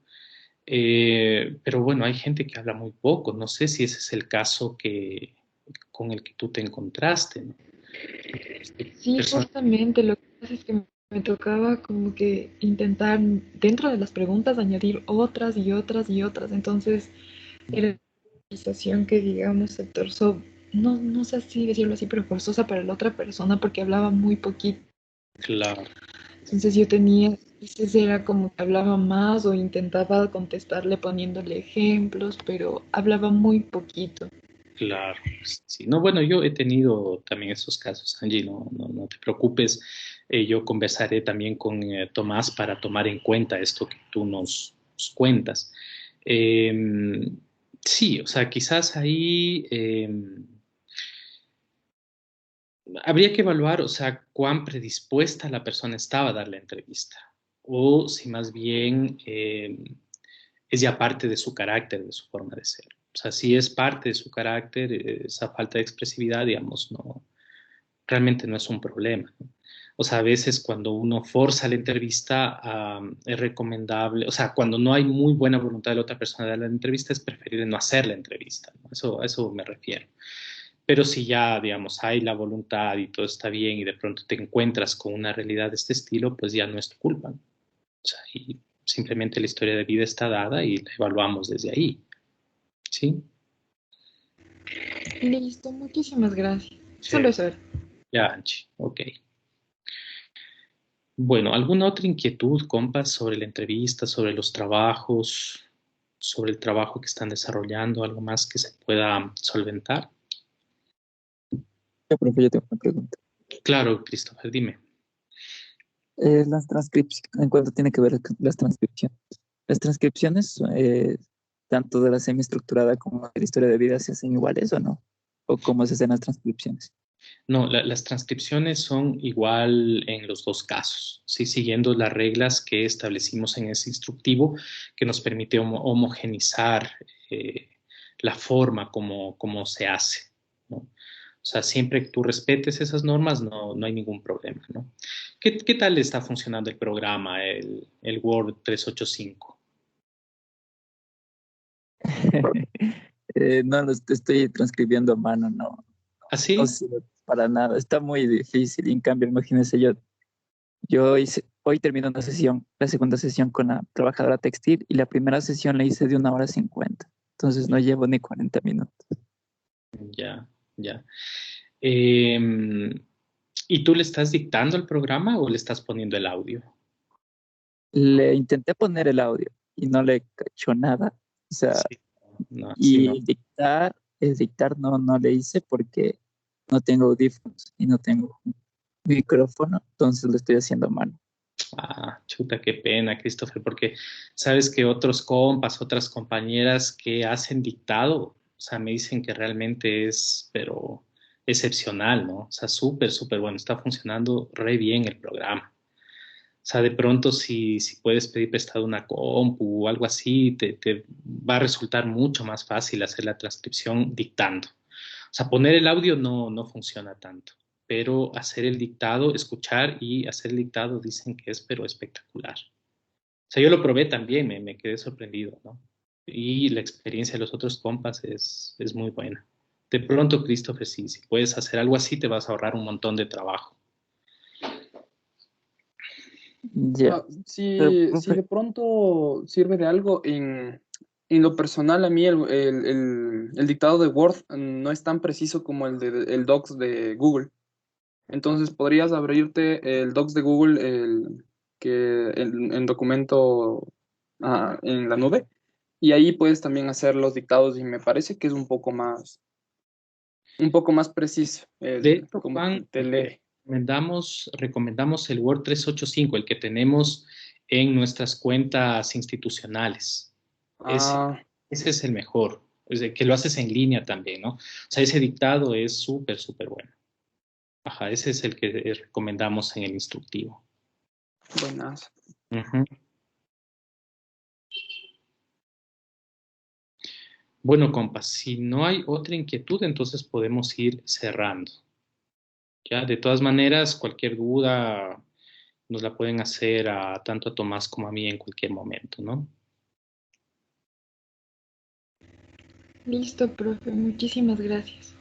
Pero bueno, hay gente que habla muy poco. No sé si ese es el caso con el que tú te encontraste, ¿no? Sí, Persona- justamente lo que pasa es que me tocaba como que intentar dentro de las preguntas añadir otras y otras y otras. Entonces era una conversación que digamos se torció, no sé si decirlo así, pero forzosa para la otra persona porque hablaba muy poquito. Claro, Entonces yo tenía, entonces era como que hablaba más o intentaba contestarle poniéndole ejemplos, pero hablaba muy poquito. claro. Sí, no, bueno, yo he tenido también esos casos, Angie, no te preocupes. Yo conversaré también con Tomás para tomar en cuenta esto que tú nos cuentas. Eh, sí, o sea, quizás ahí habría que evaluar, o sea, cuán predispuesta la persona estaba a dar la entrevista, o si más bien es ya parte de su carácter, de su forma de ser. O sea, si es parte de su carácter, esa falta de expresividad, digamos, no, realmente no es un problema, ¿no? O sea, a veces cuando uno forza la entrevista, es recomendable, o sea, cuando no hay muy buena voluntad de la otra persona de dar la entrevista, es preferible no hacer la entrevista, ¿no? Eso, a eso me refiero. Pero si ya, digamos, hay la voluntad y todo está bien y de pronto te encuentras con una realidad de este estilo, pues ya no es tu culpa, ¿no? O sea, y simplemente la historia de vida está dada y la evaluamos desde ahí, ¿sí? Listo, muchísimas gracias. Solo Chévere. eso era. Ya, Anchi, ok. Bueno, ¿alguna otra inquietud, compas, sobre la entrevista, sobre los trabajos, sobre el trabajo que están desarrollando, algo más que se pueda solventar? Ya, profe, yo tengo una pregunta. Claro, Christopher, dime. Las transcripciones, en cuanto tiene que ver con las transcripciones. Las transcripciones, tanto de la semiestructurada como de la historia de vida, ¿se hacen iguales o no? ¿O cómo se hacen las transcripciones? No, las transcripciones son igual en los dos casos, ¿sí? Siguiendo las reglas que establecimos en ese instructivo que nos permite homogenizar eh, la forma como se hace, ¿no? O sea, siempre que tú respetes esas normas, no hay ningún problema, ¿no? ¿Qué tal está funcionando el programa, el Word 385? No, lo estoy transcribiendo a mano, no ¿Así? sirve para nada, está muy difícil. Y en cambio, imagínense, hoy terminé una sesión, la segunda sesión con la trabajadora textil, y la primera sesión la hice de 1 hora 50. Entonces no llevo ni 40 minutos. Ya, ya. Eh, ¿Y tú le estás dictando el programa o le estás poniendo el audio? Le intenté poner el audio y no le cachó nada. O sea, Sí, no, sí, no. y el dictar no le hice porque no tengo audífonos y no tengo micrófono, entonces lo estoy haciendo a mano. Ah, chuta, qué pena, Christopher, porque sabes que otros compas, otras compañeras que hacen dictado, o sea, me dicen que realmente es, pero excepcional, ¿no? O sea, súper, súper bueno, está funcionando re bien el programa. O sea, de pronto si puedes pedir prestado una compu o algo así, te va a resultar mucho más fácil hacer la transcripción dictando. O sea, poner el audio no funciona tanto, pero hacer el dictado, escuchar y hacer el dictado dicen que es pero espectacular. O sea, yo lo probé también, me quedé sorprendido, ¿no? Y la experiencia de los otros compas es muy buena. De pronto, Christopher, si puedes hacer algo así, te vas a ahorrar un montón de trabajo. Ya, pero Si profe, de pronto sirve de algo, En lo personal, a mí el dictado de Word no es tan preciso como el Docs de Google. Entonces podrías abrirte el Docs de Google, en documento en la nube, y ahí puedes también hacer los dictados y me parece que es un poco más preciso De hecho, como Juan, te lee. recomendamos el Word 385, el que tenemos en nuestras cuentas institucionales. Ese, Ah, ese es el mejor, es de que lo haces en línea también, ¿no? O sea, ese dictado es súper, súper bueno. Ajá, ese es el que recomendamos en el instructivo. buenas. Ujú. Bueno, compas, si no hay otra inquietud, entonces podemos ir cerrando. Ya, de todas maneras, cualquier duda nos la pueden hacer tanto a Tomás como a mí en cualquier momento, ¿no? Listo, profe. Muchísimas gracias.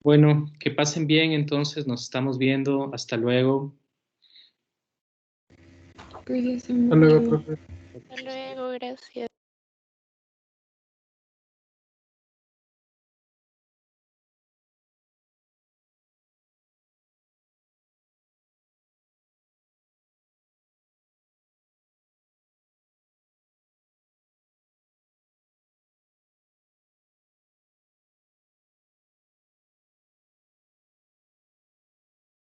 Bueno, que pasen bien, entonces nos estamos viendo. Hasta luego. Cuídense Hasta luego, mucho. profe. Hasta luego, gracias.